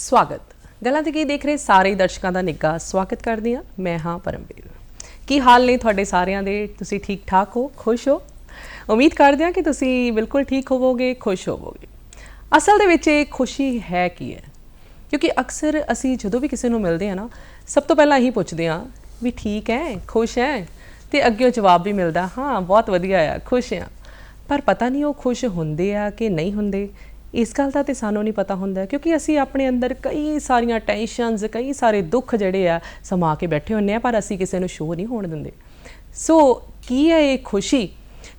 ਸਵਾਗਤ ਗੱਲਾਂ ਤੇ ਕੀ ਦੇਖ ਰਹੇ ਸਾਰੇ ਦਰਸ਼ਕਾਂ ਦਾ ਨਿੱਘਾ ਸਵਾਗਤ ਕਰਦੀ ਹਾਂ। ਮੈਂ ਹਾਂ ਪਰਮਵੀਰ। ਕੀ ਹਾਲ ਨੇ ਤੁਹਾਡੇ ਸਾਰਿਆਂ ਦੇ? ਤੁਸੀਂ ਠੀਕ ਠਾਕ ਹੋ, ਖੁਸ਼ ਹੋ? ਉਮੀਦ ਕਰਦੇ ਹਾਂ ਕਿ ਤੁਸੀਂ ਬਿਲਕੁਲ ਠੀਕ ਹੋਵੋਗੇ, ਖੁਸ਼ ਹੋਵੋਗੇ। ਅਸਲ ਦੇ ਵਿੱਚ ਇਹ ਖੁਸ਼ੀ ਹੈ ਕੀ ਹੈ? ਕਿਉਂਕਿ ਅਕਸਰ ਅਸੀਂ ਜਦੋਂ ਵੀ ਕਿਸੇ ਨੂੰ ਮਿਲਦੇ ਹਾਂ ਨਾ, ਸਭ ਤੋਂ ਪਹਿਲਾਂ ਇਹੀ ਪੁੱਛਦੇ ਹਾਂ ਵੀ ਠੀਕ ਹੈ, ਖੁਸ਼ ਹੈ, ਤੇ ਅੱਗੇ ਜਵਾਬ ਵੀ ਮਿਲਦਾ ਹਾਂ ਬਹੁਤ ਵਧੀਆ ਆ, ਖੁਸ਼ ਹਾਂ। ਪਰ ਪਤਾ ਨਹੀਂ ਉਹ ਖੁਸ਼ ਹੁੰਦੇ ਆ ਕਿ ਨਹੀਂ ਹੁੰਦੇ। ਇਸ ਗੱਲ ਦਾ ਤਾਂ ਸਾਨੂੰ ਨਹੀਂ ਪਤਾ ਹੁੰਦਾ, ਕਿਉਂਕਿ ਅਸੀਂ ਆਪਣੇ ਅੰਦਰ ਕਈ ਸਾਰੀਆਂ ਟੈਨਸ਼ਨਸ, ਕਈ ਸਾਰੇ ਦੁੱਖ ਜਿਹੜੇ ਆ ਸਮਾ ਕੇ ਬੈਠੇ ਹੁੰਦੇ ਆ, ਪਰ ਅਸੀਂ ਕਿਸੇ ਨੂੰ ਸ਼ੋਅ ਨਹੀਂ ਹੋਣ ਦਿੰਦੇ। ਸੋ ਕੀ ਹੈ ਇਹ ਖੁਸ਼ੀ?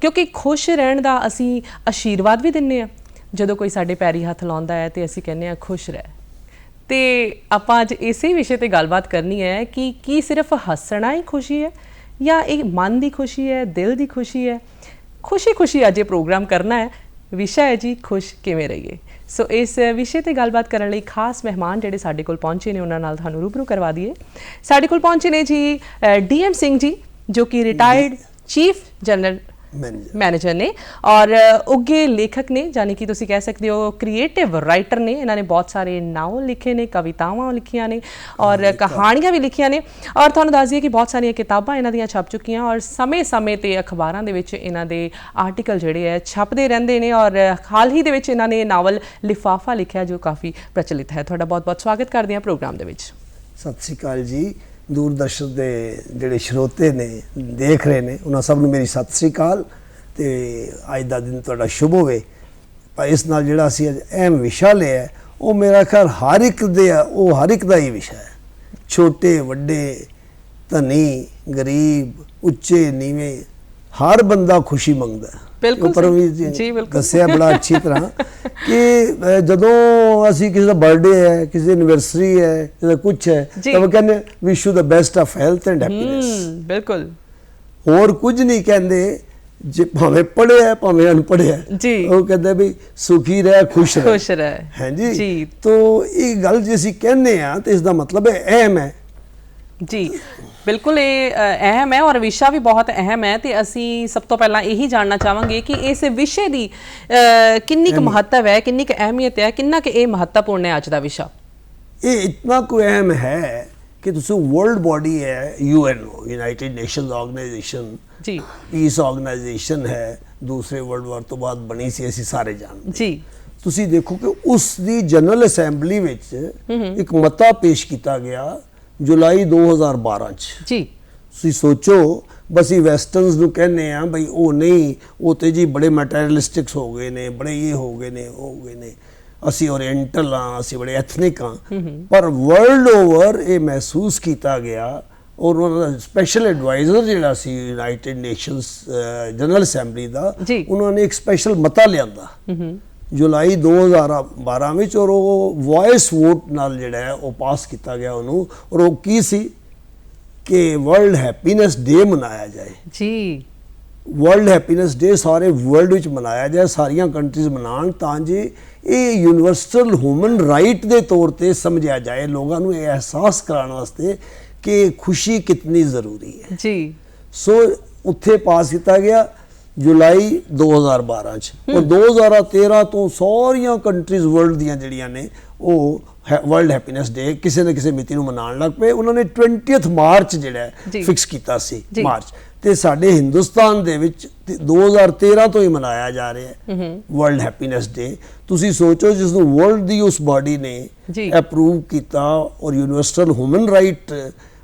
ਕਿਉਂਕਿ ਖੁਸ਼ ਰਹਿਣ ਦਾ ਅਸੀਂ ਆਸ਼ੀਰਵਾਦ ਵੀ ਦਿੰਦੇ ਹਾਂ। ਜਦੋਂ ਕੋਈ ਸਾਡੇ ਪੈਰੀ ਹੱਥ ਲਾਉਂਦਾ ਹੈ ਤੇ ਅਸੀਂ ਕਹਿੰਦੇ ਹਾਂ ਖੁਸ਼ ਰਹਿ। ਤੇ ਆਪਾਂ ਅੱਜ ਇਸੇ ਵਿਸ਼ੇ ਤੇ ਗੱਲਬਾਤ ਕਰਨੀ ਹੈ ਕਿ ਕੀ ਸਿਰਫ ਹੱਸਣਾ ਹੀ ਖੁਸ਼ੀ ਹੈ, ਜਾਂ ਇਹ ਮਨ ਦੀ ਖੁਸ਼ੀ ਹੈ, ਦਿਲ ਦੀ ਖੁਸ਼ੀ ਹੈ? ਖੁਸ਼ੀ ਅੱਜ ਇਹ ਪ੍ਰੋਗਰਾਮ ਕਰਨਾ ਹੈ। ਵਿਸ਼ਾ ਹੈ ਜੀ ਖੁਸ਼ ਕਿਵੇਂ ਰਹੀਏ। ਸੋ ਇਸ ਵਿਸ਼ੇ ਤੇ ਗੱਲਬਾਤ ਕਰਨ ਲਈ ਖਾਸ ਮਹਿਮਾਨ ਜਿਹੜੇ ਸਾਡੇ ਕੋਲ ਪਹੁੰਚੇ ਨੇ, ਉਹਨਾਂ ਨਾਲ ਤੁਹਾਨੂੰ ਰੂਬਰੂ ਕਰਵਾ ਦਈਏ। ਸਾਡੇ ਕੋਲ ਪਹੁੰਚੇ ਨੇ ਜੀ DM ਸਿੰਘ ਜੀ, ਜੋ ਕਿ ਰਿਟਾਇਰਡ ਚੀਫ ਜਨਰਲ मैनेजर ने और उगे लेखक ने, यानी कि तुसी कह सकते हो क्रिएटिव राइटर ने। इन्होंने बहुत सारे नावल लिखे ने, कवितावां लिखियां ने और कहानियां भी लिखियां ने, और तुहानूं दस दईए कि बहुत सारिया किताबां इन्हां दियां छप चुकियां, और समय समय ते अखबारां दे विच इन्हां दे आर्टिकल जिहड़े है छपदे रहिंदे ने। और हाल ही दे विच इन्हां ने नावल लिफाफा लिखिया जो काफ़ी प्रचलित है। तुहाडा बहुत बहुत स्वागत करदे हां प्रोग्राम दे विच। सत श्री अकाल जी। दूरदर्शन के जोड़े श्रोते ने देख रहे हैं उन्होंने सब मेरी सत श्री अकाल। तो अज का दिन थोड़ा शुभ होवे। पर इस नाल जिहड़ा असीं अहम विशा लिया वो मेरा ख्याल हर एक का ही विशा है। छोटे वड्डे, धनी गरीब, उच्चे नीवे, हर बंदा खुशी मंगदा है। परमवीर जी दस्सिया बड़ा अच्छी तरह कि जदों असी किसी का बर्थडे है, किसी एनिवर्सरी है, किसी कुछ है, तो वो कहने wish you the best of health and happiness. बिल्कुल और कुछ नहीं कहते। जे भावें पढ़े है भावें अनपढ़ है, वो कहते भी सुखी रह, खुश रह। हैं जी। तो ये गल जे असीं कहने आ तो इसका मतलब है अहम है जी। बिल्कुल ये अहम है और विशा भी बहुत अहम है। तो असी सब तो पहला यही जानना चाहांगे कि इस विषय की किन्नी क महत्व है, किन्नी क अहमियत है, किन्ना क ये महत्वपूर्ण है अज का विशा? ये इतना कोई अहम है कि तुसी वर्ल्ड बॉडी है, UNO यूनाइटेड नेशंस ऑर्गेनाइजेशन जी, पीस ऑर्गेनाइजेशन है, दूसरे वर्ल्ड वार तो बाद बनी सी, असी सारे जानते जी। तुसी देखो कि उसकी जनरल असैंबली विच एक मता पेश किया गया जुलाई 2012 जी। तुसी सोचो बस ये वेस्टर्नस नूं कहने आ बई वो नहीं, वो तो जी बड़े मैटेरियलिस्टिक्स हो गए ने, बड़े ये हो गए ने, वो हो गए ने, असी ओरिएंटल हाँ, असी बड़े एथनिक हाँ। पर वर्ल्ड ओवर ये महसूस किया गया और उन्होंने स्पैशल एडवाइजर जिहड़ा C United Nations general assembly का, उन्होंने एक स्पैशल मता लियांदा जुलाई 2012 में, और वो वॉइस वोट नाल जिहड़ा है वो पास किया गया उन्होंने। और वो की सी कि वर्ल्ड हैप्पीनेस डे मनाया जाए जी। वर्ल्ड हैप्पीनेस डे सारे वर्ल्ड विच मनाया जाए, सारिया कंट्रीज मनान, तां जे ये यूनिवर्सल ह्यूमन राइट के तौर पर समझा जाए, लोगों को एहसास कराने वास्ते कि खुशी कितनी ज़रूरी है जी। सो उत्थे पास किया गया जुलाई 2012 और 2013 तो सारिया कंट्रीज वर्ल्ड दियां जड़ियां ने वो वर्ल्ड हैप्पीनेस डे किसी न किसी मिति मनान लग पे। उन्होंने 20 मार्च जिहड़ा फिक्स किया सी मार्च, ते साडे हिंदुस्तान दे विच 2013 तो ही मनाया जा रहा है वर्ल्ड हैप्पीनेस डे। तुसी सोचो जिसनूं वर्ल्ड दी उस बॉडी ने अप्रूव किया और यूनिवर्सल ह्यूमन राइट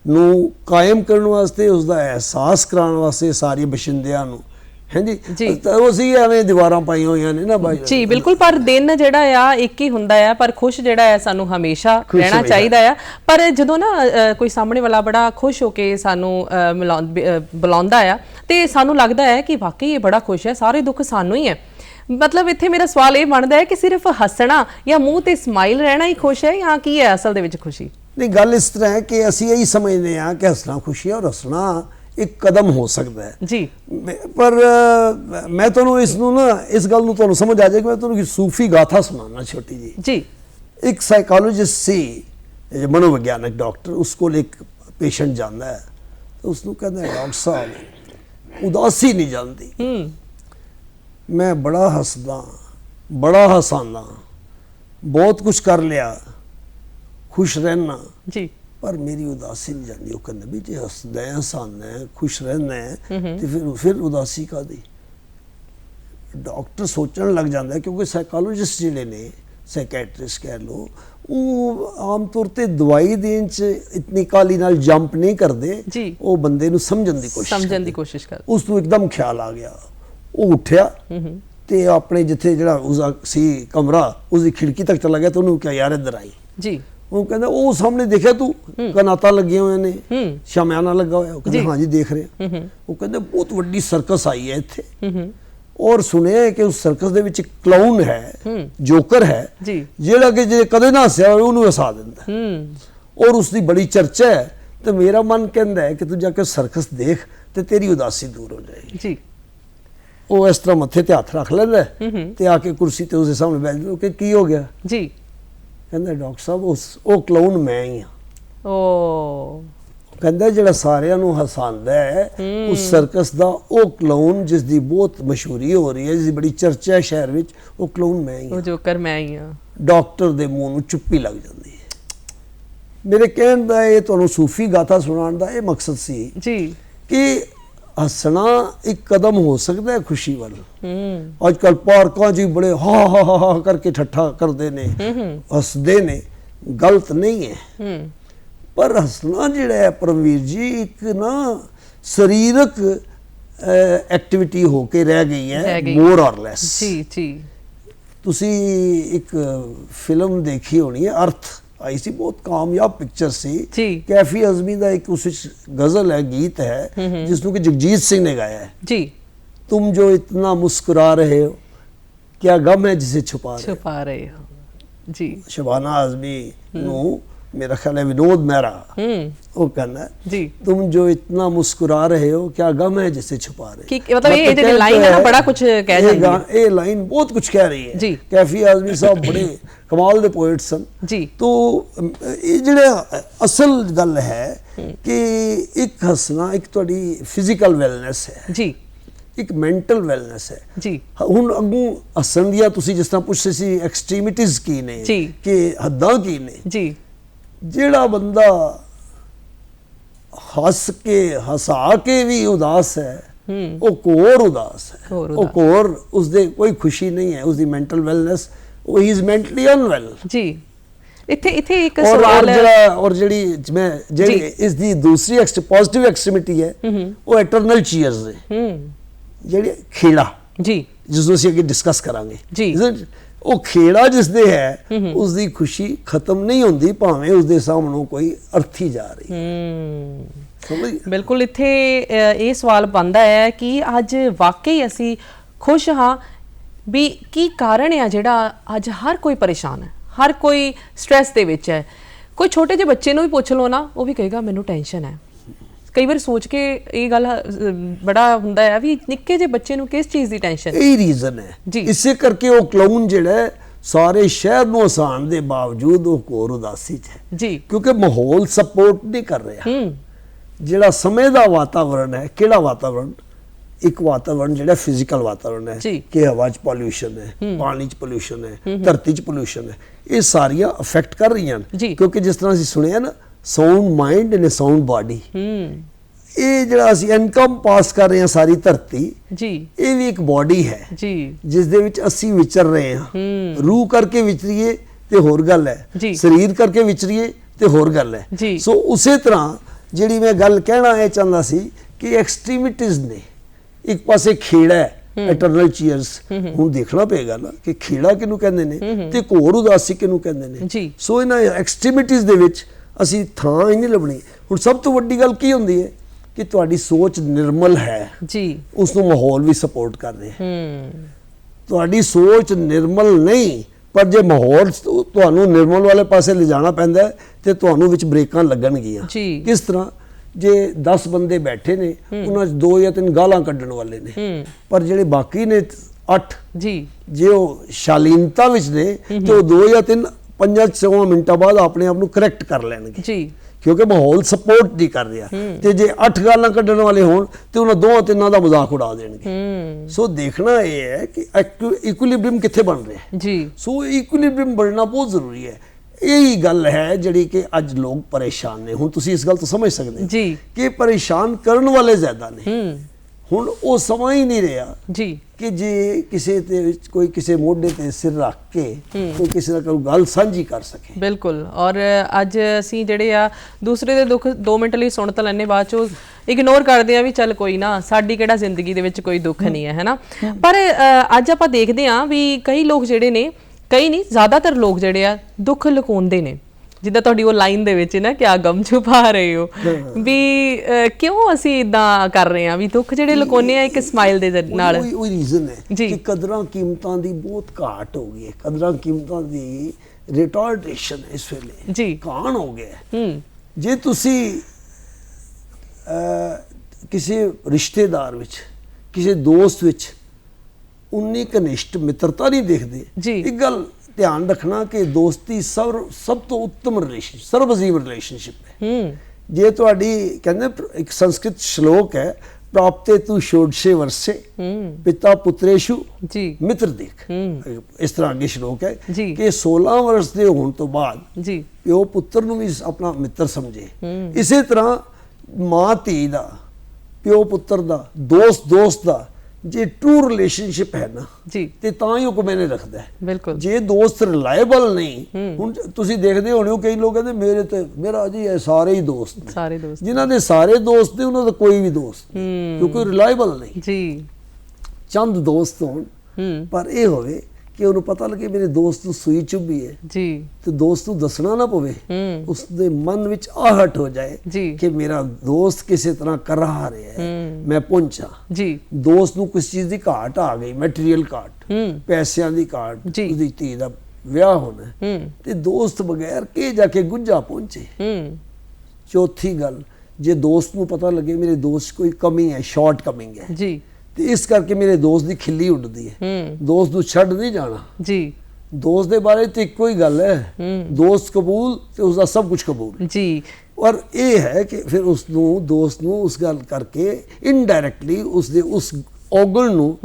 नूं कायम करने वास्ते, उसका एहसास कराने वास्ते सारे बशिंदियां नूं है जी। तो उसी एवें दीवारां पाई होईयां ने ना भाई जी। बिल्कुल। पर दिन जिहड़ा आ एक ही हुंदा है, पर खुश जिहड़ा है सानू हमेशा रहना चाहिदा है। पर जदों ना कोई सामने वाला बड़ा खुश होके सानू बुलाउंदा है ते सानू लगदा है कि वाकई ये बड़ा खुश है, सारे दुख सानू ही है। मतलब इत्थे मेरा सवाल ये बनदा है कि सिर्फ हसना या मूँह ते स्माइल रहना ही खुश है, या की है असल दे विच खुशी? नहीं, गल इस तरह है कि असीं यही समझते हैं कि हसना खुशी है और हसना एक कदम हो सकता है जी। पर मैं तुहानूं इसनूं ना इस गल नूं तुहानूं समझ आ जाएगी। मैं तुहानूं सूफी गाथा सुनाना छोटी जी। एक साइकोलॉजिस्ट सी, मनोविज्ञानक डॉक्टर, उसको एक पेशेंट जाता है तो उसनूं कहता है डॉक्टर साहब उदासी नहीं जाती, मैं बड़ा हसदा, बड़ा हसाना, बहुत कुछ कर लिया ਖੁਸ਼ ਰਹਿਣਾ ਜੀ ਪਰ ਮੇਰੀ ਉਦਾਸੀ ਨਹੀਂ ਜਾਂਦੀ। ਉਹ ਕਹਿੰਦੇ ਵੀ ਜੇ ਹੱਸਦਾ ਹੈ, ਹਸਾਨਾ ਹੈ, ਖੁਸ਼ ਰਹਿਣਾ ਹੈ ਤੇ ਫਿਰ ਉਦਾਸੀ ਕਾਹਦੀ। ਡਾਕਟਰ ਸੋਚਣ ਲੱਗ ਜਾਂਦਾ ਹੈ ਕਿਉਂਕਿ ਸਾਈਕੋਲੋਜਿਸਟ ਜਿਹੜੇ ਨੇ, ਸਾਈਕੈਟਰਿਸਟ ਕਹਿ ਲਓ, ਉਹ ਆਮ ਤੌਰ ਤੇ ਦਵਾਈ ਦੇਣ ਚ ਇਤਨੀ ਕਾਲੀ ਨਾਲ ਜੰਪ ਨਹੀਂ ਕਰਦੇ ਜੀ। ਉਹ ਬੰਦੇ ਨੂੰ ਸਮਝਣ ਦੀ ਕੋਸ਼ਿਸ਼ ਕਰ। ਉਸ ਨੂੰ ਇੱਕਦਮ ਖਿਆਲ ਆ ਗਿਆ, ਉਹ ਉੱਠਿਆ ਤੇ ਆਪਣੇ ਜਿੱਥੇ ਜਿਹੜਾ ਉਸਦਾ ਸੀ ਕਮਰਾ, ਉਸਦੀ ਖਿੜਕੀ ਤੱਕ ਚਲਾ ਗਿਆ ਤੇ ਉਹਨੂੰ ਕਿਹਾ ਯਾਰ ਇੱਧਰ ਆਈ ਜੀ। ਉਹ ਕਹਿੰਦਾ ਉਹ ਸਾਹਮਣੇ ਦੇਖਿਆ ਤੂੰ ਕਨਾਤਾਂ ਲੱਗੀਆਂ ਹੋਈਆਂ ਨੇ, ਸ਼ਾਮਿਆਨਾ ਲੱਗਾ ਹੋਇਆ। ਉਹ ਕਹਿੰਦਾ ਹਾਂਜੀ ਦੇਖ ਰਿਹਾ। ਉਹ ਕਹਿੰਦੇ ਬਹੁਤ ਵੱਡੀ ਸਰਕਸ ਆਈ ਹੈ ਇੱਥੇ ਔਰ ਸੁਣਿਆ ਕਿ ਉਸ ਸਰਕਸ ਦੇ ਵਿੱਚ ਕਲਾਊਨ ਹੈ, ਜੋਕਰ ਹੈ ਜਿਹੜਾ ਕਿ ਜੇ ਕਦੇ ਨਾ ਹੱਸਿਆ ਹੋਵੇ ਉਹਨੂੰ ਹਸਾ ਦਿੰਦਾ ਔਰ ਉਸ ਦੀ ਬੜੀ ਚਰਚਾ ਹੈ। ਤੇ ਮੇਰਾ ਮਨ ਕਹਿੰਦਾ ਹੈ ਕਿ ਤੂੰ ਜਾ ਕੇ ਸਰਕਸ ਦੇਖ ਤੇ ਤੇਰੀ ਉਦਾਸੀ ਦੂਰ ਹੋ ਜਾਏਗੀ ਜੀ। ਉਹ ਇਸ ਤਰ੍ਹਾਂ ਮੱਥੇ ਤੇ ਹੱਥ ਰੱਖ ਲੈਂਦਾ ਤੇ ਆ ਕੇ ਕੁਰਸੀ ਤੇ ਉਸਦੇ ਸਾਹਮਣੇ ਬੈਠ ਜਾਂਦਾ ਕਿ ਕੀ ਹੋ ਗਿਆ ਜੀ। ਕਹਿੰਦਾ ਡਾਕਟਰ ਸਾਹਿਬ ਉਹ ਕਲਾਊਨ ਮੈਂ ਹੀ ਹਾਂ। ਓ ਕਹਿੰਦਾ ਜਿਹੜਾ ਸਾਰਿਆਂ ਨੂੰ ਹਸਾਉਂਦਾ ਹੈ ਉਸ ਸਰਕਸ ਦਾ ਉਹ ਕਲਾਊਨ ਜਿਸ ਦੀ ਬਹੁਤ ਮਸ਼ਹੂਰੀ ਹੋ ਰਹੀ ਹੈ, ਜਿਸ ਦੀ ਬੜੀ ਚਰਚਾ ਹੈ ਸ਼ਹਿਰ ਵਿੱਚ, ਉਹ ਕਲਾਊਨ ਮੈਂ ਹੀ ਹਾਂ, ਉਹ ਜੋਕਰ ਮੈਂ ਹੀ ਹਾਂ। ਡਾਕਟਰ ਦੇ ਮੂੰਹ ਨੂੰ ਚੁੱਪੀ ਲੱਗ ਜਾਂਦੀ ਹੈ। ਮੇਰੇ ਕਹਿਣ ਦਾ ਇਹ ਤੁਹਾਨੂੰ ਸੂਫੀ ਗਾਥਾ ਸੁਣਾਉਣ ਦਾ ਇਹ ਮਕਸਦ ਸੀ ਜੀ ਕਿ ਹੱਸਣਾ ਇੱਕ ਕਦਮ ਹੋ ਸਕਦਾ ਹੈ ਖੁਸ਼ੀ ਵੱਲ। ਅੱਜ ਕੱਲ ਪਾਰਕਾਂ 'ਚ ਬੜੇ ਹਾ ਹਾ ਹਾ ਕਰਕੇ ਠੱਠਾ ਕਰਦੇ ਨੇ, ਹੱਸਦੇ ਨੇ, ਗਲਤ ਨਹੀਂ ਹੈ ਪਰ ਹੱਸਣਾ ਜਿਹੜਾ ਹੈ ਪਰਮਵੀਰ ਜੀ ਇੱਕ ਨਾ ਸਰੀਰਕ ਐਕਟੀਵਿਟੀ ਹੋ ਕੇ ਰਹਿ ਗਈ ਹੈ ਮੋਰ ਔਰ ਲੈਸ। ਜੀ ਜੀ। ਤੁਸੀਂ ਇੱਕ ਫਿਲਮ ਦੇਖੀ ਹੋਣੀ ਹੈ ਅਰਥ, आई सी, बहुत कामयाब पिक्चर सी। कैफी आजमी का एक उस गजल है, गीत है जिसको कि जगजीत सिंह ने गाया है जी। तुम जो इतना मुस्कुरा रहे हो क्या गम है जिसे छुपा रहे हो जी। शबाना आजमी नो मेरा ख्याल है विनोद मेहरा वो कहना है जी, तुम जो इतना मुस्कुरा रहे हो क्या गम है जिसे छुपा रहे हो। मतलब ये लाइन है ना बड़ा कुछ कह जाएगी। ये लाइन बहुत कुछ कह रही है जी। कैफी आजमी साहब बड़े कमाल दे पोएट सन जी। तो ये जिहड़ा असल गल है कि एक हसना एक तुहाडी फिजिकल वैलनेस है जी, एक मैंटल वैलनेस है जी। हुण अगों हसन दियां तुसीं जिस तरह पुछदे सी एक्सट्रीमिटीज़ की ने कि हद्दां की ने जी। ਜਿਹੜਾ ਬੰਦਾ ਹੱਸ ਕੇ ਹਸਾ ਕੇ ਵੀ ਉਦਾਸ ਹੈ ਉਹ ਕੋਰ ਉਦਾਸ ਹੈ, ਉਹ ਕੋਰ ਉਸਦੇ ਕੋਈ ਖੁਸ਼ੀ ਨਹੀਂ ਹੈ, ਉਸਦੀ ਮੈਂਟਲ ਵੈਲਨੈਸ, ਉਹ ਹੀ ਇਜ਼ ਮੈਂਟਲੀ ਅਨਵੈਲ ਜੀ। ਇੱਥੇ ਇੱਕ ਸਵਾਲ ਹੈ ਔਰ ਜਿਹੜੀ ਇਸ ਦੀ ਦੂਸਰੀ ਪੋਜ਼ਿਟਿਵ ਐਕਸਟ੍ਰੀਮਿਟੀ ਹੈ ਉਹ ਇਟਰਨਲ ਚੀਅਰਸ ਹੈ, ਜਿਹੜੀ ਖੇੜਾ ਜੀ ਜਿਸ ਨੂੰ ਅਸੀਂ ਅੱਗੇ ਡਿਸਕਸ ਕਰਾਂਗੇ ਜੀ। ਉਹ ਖੇੜਾ ਜਿਸ ਦੇ ਹੈ ਉਸ ਦੀ ਖੁਸ਼ੀ ਖਤਮ ਨਹੀਂ ਹੁੰਦੀ ਭਾਵੇਂ ਉਸ ਦੇ ਸਾਹਮਣੇ ਕੋਈ ਅਰਥੀ ਜਾ ਰਹੀ। ਬਿਲਕੁਲ ਇੱਥੇ ਇਹ ਸਵਾਲ ਬਣਦਾ ਹੈ ਕਿ ਅੱਜ ਵਾਕਈ ਅਸੀਂ ਖੁਸ਼ ਹਾਂ ਵੀ ਕੀ ਕਾਰਨ ਹੈ ਜਿਹੜਾ ਅੱਜ ਹਰ ਕੋਈ ਪਰੇਸ਼ਾਨ ਹੈ, ਹਰ ਕੋਈ ਸਟ੍ਰੈਸ ਦੇ ਵਿੱਚ ਹੈ। ਕੋਈ ਛੋਟੇ ਜਿਹੇ ਬੱਚੇ ਨੂੰ ਵੀ ਪੁੱਛ ਲਓ ਨਾ, ਉਹ ਵੀ ਕਹੇਗਾ ਮੈਨੂੰ ਟੈਨਸ਼ਨ ਹੈ। ਕਈ ਵਾਰ ਸੋਚ ਕੇ ਇਹ ਗੱਲ ਬੜਾ ਹੁੰਦਾ ਹੈ ਵੀ ਨਿੱਕੇ ਜਿਹੇ ਬੱਚੇ ਨੂੰ ਕਿਸ ਚੀਜ਼ ਦੀ ਟੈਨਸ਼ਨ। ਇਹ ਰੀਜ਼ਨ ਹੈ ਜੀ, ਇਸੇ ਕਰਕੇ ਉਹ ਕਲਾਊਨ ਜਿਹੜਾ ਸਾਰੇ ਸ਼ਹਿਰ ਨੂੰ ਹਸਾਉਣ ਦੇ ਬਾਵਜੂਦ ਉਹ ਕੋਰ ਉਦਾਸੀ 'ਚ ਹੈ ਜੀ, ਕਿਉਂਕਿ ਮਾਹੌਲ ਸਪੋਰਟ ਨਹੀਂ ਕਰ ਰਿਹਾ। ਜਿਹੜਾ ਸਮੇਂ ਦਾ ਵਾਤਾਵਰਣ ਹੈ, ਕਿਹੜਾ ਵਾਤਾਵਰਣ? ਇੱਕ ਵਾਤਾਵਰਣ ਜਿਹੜਾ ਫਿਜ਼ੀਕਲ ਵਾਤਾਵਰਣ ਹੈ ਕਿ ਹਵਾ 'ਚ ਪੋਲਿਊਸ਼ਨ ਹੈ, ਪਾਣੀ 'ਚ ਪੋਲਿਊਸ਼ਨ ਹੈ, ਧਰਤੀ 'ਚ ਪੋਲਿਊਸ਼ਨ ਹੈ, ਇਹ ਸਾਰੀਆਂ ਅਫੈਕਟ ਕਰ ਰਹੀਆਂ ਨੇ। ਕਿਉਂਕਿ ਜਿਸ ਤਰ੍ਹਾਂ ਅਸੀਂ ਸੁਣਿਆ ਨਾ sound mind and sound body, ਇਹ ਜਿਹੜਾ ਅਸੀਂ ਇਨਕਮ ਪਾਸ ਕਰ ਰਹੇ ਹਾਂ ਸਾਰੀ ਧਰਤੀ ਜੀ, ਇਹ ਵੀ ਇੱਕ ਬਾਡੀ ਹੈ ਜੀ ਜਿਸ ਦੇ ਵਿੱਚ ਅਸੀਂ ਵਿਚਰ ਰਹੇ ਹਾਂ। ਰੂਹ ਕਰਕੇ ਵਿਚਰੀਏ ਤੇ ਹੋਰ ਗੱਲ ਹੈ, ਸਰੀਰ ਕਰਕੇ ਵਿਚਰੀਏ ਤੇ ਹੋਰ ਗੱਲ ਹੈ। ਸੋ ਉਸੇ ਤਰ੍ਹਾਂ ਜਿਹੜੀ ਮੈਂ ਗੱਲ ਕਹਿਣਾ ਇਹ ਚਾਹੁੰਦਾ ਸੀ ਕਿ ਐਕਸਟ੍ਰੀਮਿਟੀਜ਼ ਨੇ, ਇੱਕ ਪਾਸੇ ਖੇੜਾ ਹੈ ਇਟਰਨਲ ਚੀਅਰਸ, ਹੁਣ ਦੇਖਣਾ ਪਏਗਾ ਨਾ ਕਿ ਖੇੜਾ ਕਿਹਨੂੰ ਕਹਿੰਦੇ ਨੇ ਤੇ ਘੋਰ ਉਦਾਸੀ ਕਿਹਨੂੰ ਕਹਿੰਦੇ ਨੇ। ਸੋ ਇਹਨਾਂ ਐਕਸਟ੍ਰੀਮਿਟੀਜ਼ ਦੇ ਵਿੱਚ ਅਸੀਂ ਥਾਂ ਹੀ ਨਹੀਂ ਲੱਭਣੀ। ਹੁਣ ਸਭ ਤੋਂ ਵੱਡੀ ਗੱਲ ਕੀ ਹੁੰਦੀ ਹੈ ਕਿ ਤੁਹਾਡੀ ਸੋਚ ਨਿਰਮਲ ਹੈ ਜੀ, ਉਸ ਨੂੰ ਮਾਹੌਲ ਵੀ ਸਪੋਰਟ ਕਰ ਰਿਹਾ। ਤੁਹਾਡੀ ਸੋਚ ਨਿਰਮਲ ਨਹੀਂ, ਪਰ ਜੇ ਮਾਹੌਲ ਤੁਹਾਨੂੰ ਨਿਰਮਲ ਵਾਲੇ ਪਾਸੇ ਲਿਜਾਣਾ ਪੈਂਦਾ ਤੇ ਤੁਹਾਨੂੰ ਵਿੱਚ ਬ੍ਰੇਕਾਂ ਲੱਗਣਗੀਆਂ। ਕਿਸ ਤਰ੍ਹਾਂ? ਜੇ 10 ਬੰਦੇ ਬੈਠੇ ਨੇ ਉਹਨਾਂ 'ਚ 2 ਜਾਂ 3 ਗਾਲਾਂ ਕੱਢਣ ਵਾਲੇ ਨੇ, ਪਰ ਜਿਹੜੇ ਬਾਕੀ ਨੇ 8 ਜੀ, ਜੇ ਉਹ ਸ਼ਾਲੀਨਤਾ ਵਿੱਚ ਨੇ ਤੇ ਉਹ 2 ਜਾਂ 3 5-6 ਮਿੰਟਾਂ ਬਾਅਦ ਆਪਣੇ ਆਪ ਨੂੰ ਕਰੈਕਟ ਕਰ ਲੈਣਗੇ ਜੀ, ਕਿਉਂਕਿ ਮਾਹੌਲ ਸਪੋਰਟ ਨਹੀਂ ਕਰ ਰਿਹਾ। ਤੇ ਜੇ 8 ਗਾਲਾਂ ਕੱਢਣ ਵਾਲੇ ਹੋਣ ਤੇ ਉਹਨਾਂ 2-3 ਦਾ ਮਜ਼ਾਕ ਉਡਾ ਦੇਣਗੇ। ਸੋ ਦੇਖਣਾ ਇਹ ਹੈ ਕਿ ਇਕੁਇਲਿਬ੍ਰੀਅਮ ਕਿੱਥੇ ਬਣ ਰਿਹਾ ਜੀ। ਸੋ ਇਕੁਇਲਿਬ੍ਰੀਅਮ ਬਣਨਾ ਬਹੁਤ ਜ਼ਰੂਰੀ ਹੈ। यही गल है जिहड़ी कि अज लोग परेशान ने। हुण तुसीं इस गल तो समझ सकदे जी कि परेशान करन वाले ज़्यादा ने। हुण वो समा ही नहीं रहा जी कि जे किसी ते कोई किसी मोढे ते सिर रख के कोई किसी ਨਾਲ ਕੋਈ ਗੱਲ ਸਾਂਝੀ ਕਰ ਸਕੇ। ਬਿਲਕੁਲ। ਔਰ ਅੱਜ ਅਸੀਂ ਜਿਹੜੇ ਆ ਦੂਸਰੇ ਦੇ ਦੁੱਖ 2 ਮਿੰਟ ਲਈ ਸੁਣ ਤਾਂ ਲੈਂਦੇ, ਬਾਅਦ ਚੋਂ ਇਗਨੋਰ ਕਰਦੇ ਆ ਵੀ ਚੱਲ ਕੋਈ ਨਾ, ਸਾਡੀ ਕਿਹੜਾ ਜ਼ਿੰਦਗੀ ਦੇ ਵਿੱਚ ਕੋਈ ਦੁੱਖ ਨਹੀਂ ਹੈ ਨਾ। ਪਰ ਅੱਜ ਆਪਾਂ ਦੇਖਦੇ ਆ ਵੀ ਕਈ ਲੋਕ ਜਿਹੜੇ ਨੇ, ਕਈ ਨਹੀਂ ਜ਼ਿਆਦਾਤਰ ਲੋਕ ਜਿਹੜੇ ਆ ਦੁੱਖ ਲੁਕਾਉਂਦੇ ਨੇ। ਜਿੱਦਾਂ ਤੁਹਾਡੀ ਉਹ ਲਾਈਨ ਦੇ ਵਿੱਚ ਨਾ ਕਿਆ ਗਮ ਛੁਪਾ ਰਹੇ ਹੋ, ਵੀ ਕਿਉਂ ਅਸੀਂ ਇਦਾਂ ਕਰ ਰਹੇ ਆ ਵੀ ਦੁੱਖ ਜਿਹੜੇ ਲੁਕਾਉਂਦੇ ਆ ਇੱਕ ਸਮਾਈਲ ਦੇ ਨਾਲ। ਉਹੀ ਰੀਜ਼ਨ ਹੈ ਜੀ ਕਿ ਕਦਰਾਂ ਕੀਮਤਾਂ ਦੀ ਬਹੁਤ ਘਾਟ ਹੋ ਗਈ ਹੈ। ਕਦਰਾਂ ਕੀਮਤਾਂ ਦੀ ਰਿਟਾਰਡੇਸ਼ਨ ਇਸ ਵੇਲੇ ਜੀ ਕਾਣ ਹੋ ਗਿਆ। ਜੇ ਤੁਸੀਂ ਕਿਸੇ ਰਿਸ਼ਤੇਦਾਰ ਵਿੱਚ, ਕਿਸੇ ਦੋਸਤ ਵਿੱਚ ਉਨੀ ਘनिष्ठ ਮਿੱਤਰਤਾ ਨਹੀਂ ਦੇਖਦੇ, ਇੱਕ ਗੱਲ ध्यान रखना कि दोस्ती सब तो उत्तम रिलेशन, सर्वजीव रिलेशनशिप है। जे तुहाडी कहंदे एक संस्कृत श्लोक है, प्राप्ते तू षोडशे वर्षे पिता पुत्रेशु मित्र देख। इस तरह आगे श्लोक है कि 16 वर्ष के होने तो बाद प्यो पुत्र नूं भी अपना मित्र समझे। इसी तरह मां धी दा, प्यो पुत्र दा, दोस्त दा जे ट्रू रिलेशनशिप है ना ते तां ही को मैंने रखता है। बिल्कुल। जे दोस्त रिलायबल नहीं, हुण तुसीं देखदे होणे हो कई लोग कहंदे मेरा जी है सारे ही दोस्त ने। सारे दोस्त जिन्हां दे सारे दोस्त ने उन्हां दा कोई भी दोस्त नहीं, क्योंकि रिलायबल नहीं जी। चंद दोस्त होण पर ये होवे कि उन्हें पता लगे मेरे दोस्त नूं सूई चुभी है जी, तो दोस्त नूं दसना ना पवे, उसदे मन विच आहट हो जाए कि मेरा दोस्त किसी तरह कर रहा है, मैं पहुंचा जी। दोस्त नूं किस चीज की घाट आ गई, मैटीरियल घाट, पैसों की घाट, उसदी धी दा विआह होना ते दोस्त बगैर के जाके गुंजा पहुंचे। चौथी गल, जे दोस्त नूं पता लगे मेरे दोस्त कोई कमी है, शॉर्ट कमिंग है जी, ਤੇ ਇਸ ਕਰਕੇ ਮੇਰੇ ਦੋਸਤ ਦੀ ਖਿੱਲੀ ਉੱਡਦੀ ਹੈ। ਦੋਸਤ ਨੂੰ ਛੱਡ ਨਹੀਂ ਜਾਣਾ ਜੀ। ਦੋਸਤ ਦੇ ਬਾਰੇ ਤੇ ਇੱਕੋ ਹੀ ਗੱਲ ਹੈ, ਦੋਸਤ ਕਬੂਲ ਤੇ ਉਸਦਾ ਸਭ ਕੁਝ ਕਬੂਲ ਜੀ। ਔਰ ਇਹ ਹੈ ਕਿ ਫਿਰ ਉਸ ਨੂੰ ਦੋਸਤ ਨੂੰ ਉਸ ਗੱਲ ਕਰਕੇ ਇਨਡਾਇਰੈਕਟਲੀ ਉਸਦੇ ਉਸ ਔਗਣ ਨੂੰ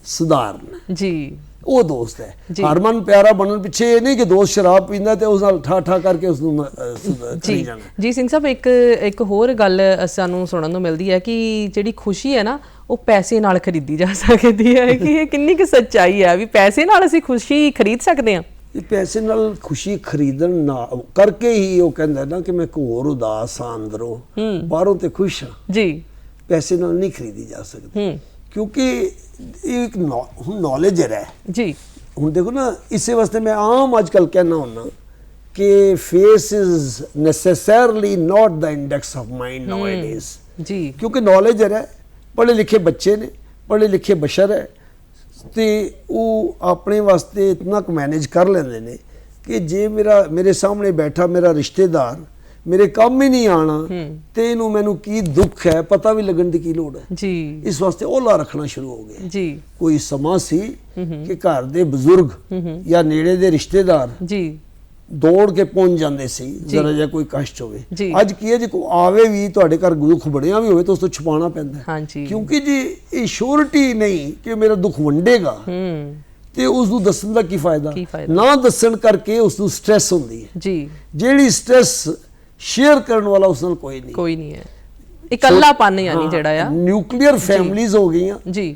ਸੁਧਾਰਨਾ ਜੀ। ਉਹ ਦੋਸਤ ਹੈ। ਹਰਮਨ ਪਿਆਰਾ ਬਣਨ ਪਿੱਛੇ ਇਹ ਨਹੀਂ ਕਿ ਦੋਸਤ ਸ਼ਰਾਬ ਪੀਂਦਾ ਤੇ ਉਸ ਨਾਲ ਠਾ ਕਰਕੇ ਉਸ ਨੂੰ ਕਰੀ ਜਾਣਾ ਜੀ। ਸਿੰਘ ਸਾਹਿਬ ਇੱਕ ਹੋਰ ਗੱਲ ਸਾਨੂੰ ਸੁਣਨ ਨੂੰ ਮਿਲਦੀ ਹੈ ਕਿ ਜਿਹੜੀ ਖੁਸ਼ੀ ਹੈ ਨਾ ਉਹ ਪੈਸੇ ਨਾਲ ਖਰੀਦੀ ਜਾ ਸਕਦੀ ਹੈ, ਕਿ ਇਹ ਕਿੰਨੀ ਕੁ ਸੱਚਾਈ ਹੈ ਵੀ ਪੈਸੇ ਨਾਲ ਅਸੀਂ ਖੁਸ਼ੀ ਖਰੀਦ ਸਕਦੇ ਹਾਂ? ਪੈਸੇ ਨਾਲ ਖੁਸ਼ੀ ਖਰੀਦਣ ਨਾ ਕਰਕੇ ਹੀ ਉਹ ਕਹਿੰਦਾ ਨਾ ਕਿ ਮੈਂ ਘੋਰ ਉਦਾਸ ਹਾਂ ਅੰਦਰੋਂ, ਬਾਹਰੋਂ ਤੇ ਖੁਸ਼ ਹਾਂ ਜੀ। ਪੈਸੇ ਨਾਲ ਨਹੀਂ ਖਰੀਦੀ ਜਾ ਸਕਦੀ, ਕਿਉਂਕਿ ਇਹ ਇੱਕ ਨੌਲੇਜ ਹੈ ਜੀ। ਹੁਣ ਦੇਖੋ ਨਾ, ਇਸੇ ਵਾਸਤੇ ਮੈਂ ਆਮ ਅੱਜ ਕੱਲ੍ਹ ਕਹਿਣਾ ਹੁੰਦਾ ਕਿ face is necessarily not the index of mind nowadays ji, ਕਿਉਂਕਿ ਨੌਲੇਜ ਹੈ, पढ़े लिखे बच्चे ने, पढ़े लिखे बशर है, तो वो अपने वास्ते इतना क मैनेज कर लेंदे ने कि जे मेरे सामने बैठा मेरा रिश्तेदार मेरे काम ही नहीं आना तो इनू मैनू की दुख है पता भी लगन की की लोड़ है जी। इस वास्ते ओला रखना शुरू हो गया जी। कोई समा सी कि घर दे बुजुर्ग या नेड़े दे रिश्तेदार जी दौड़ के पहुंच जाते सी जरा जिहा कोई कष्ट होवे। अज की है जी कोई आवे भी तुहाडे घर दुख बनिया भी होवे तो उसको छुपाना पैंदा है, क्योंकि जी ये श्योरिटी नहीं कि मेरा दुख वंडेगा ते उसनूं दस्सण दा की फायदा, ना दस्सण करके उसनूं स्ट्रेस हुंदी है जी। जेहड़ी स्ट्रेस शेयर करन वाला उस नाल कोई नहीं है। इकल्लापन यानी जेड़ा आ न्यूक्लियर फैमिलीज हो गईयां जी,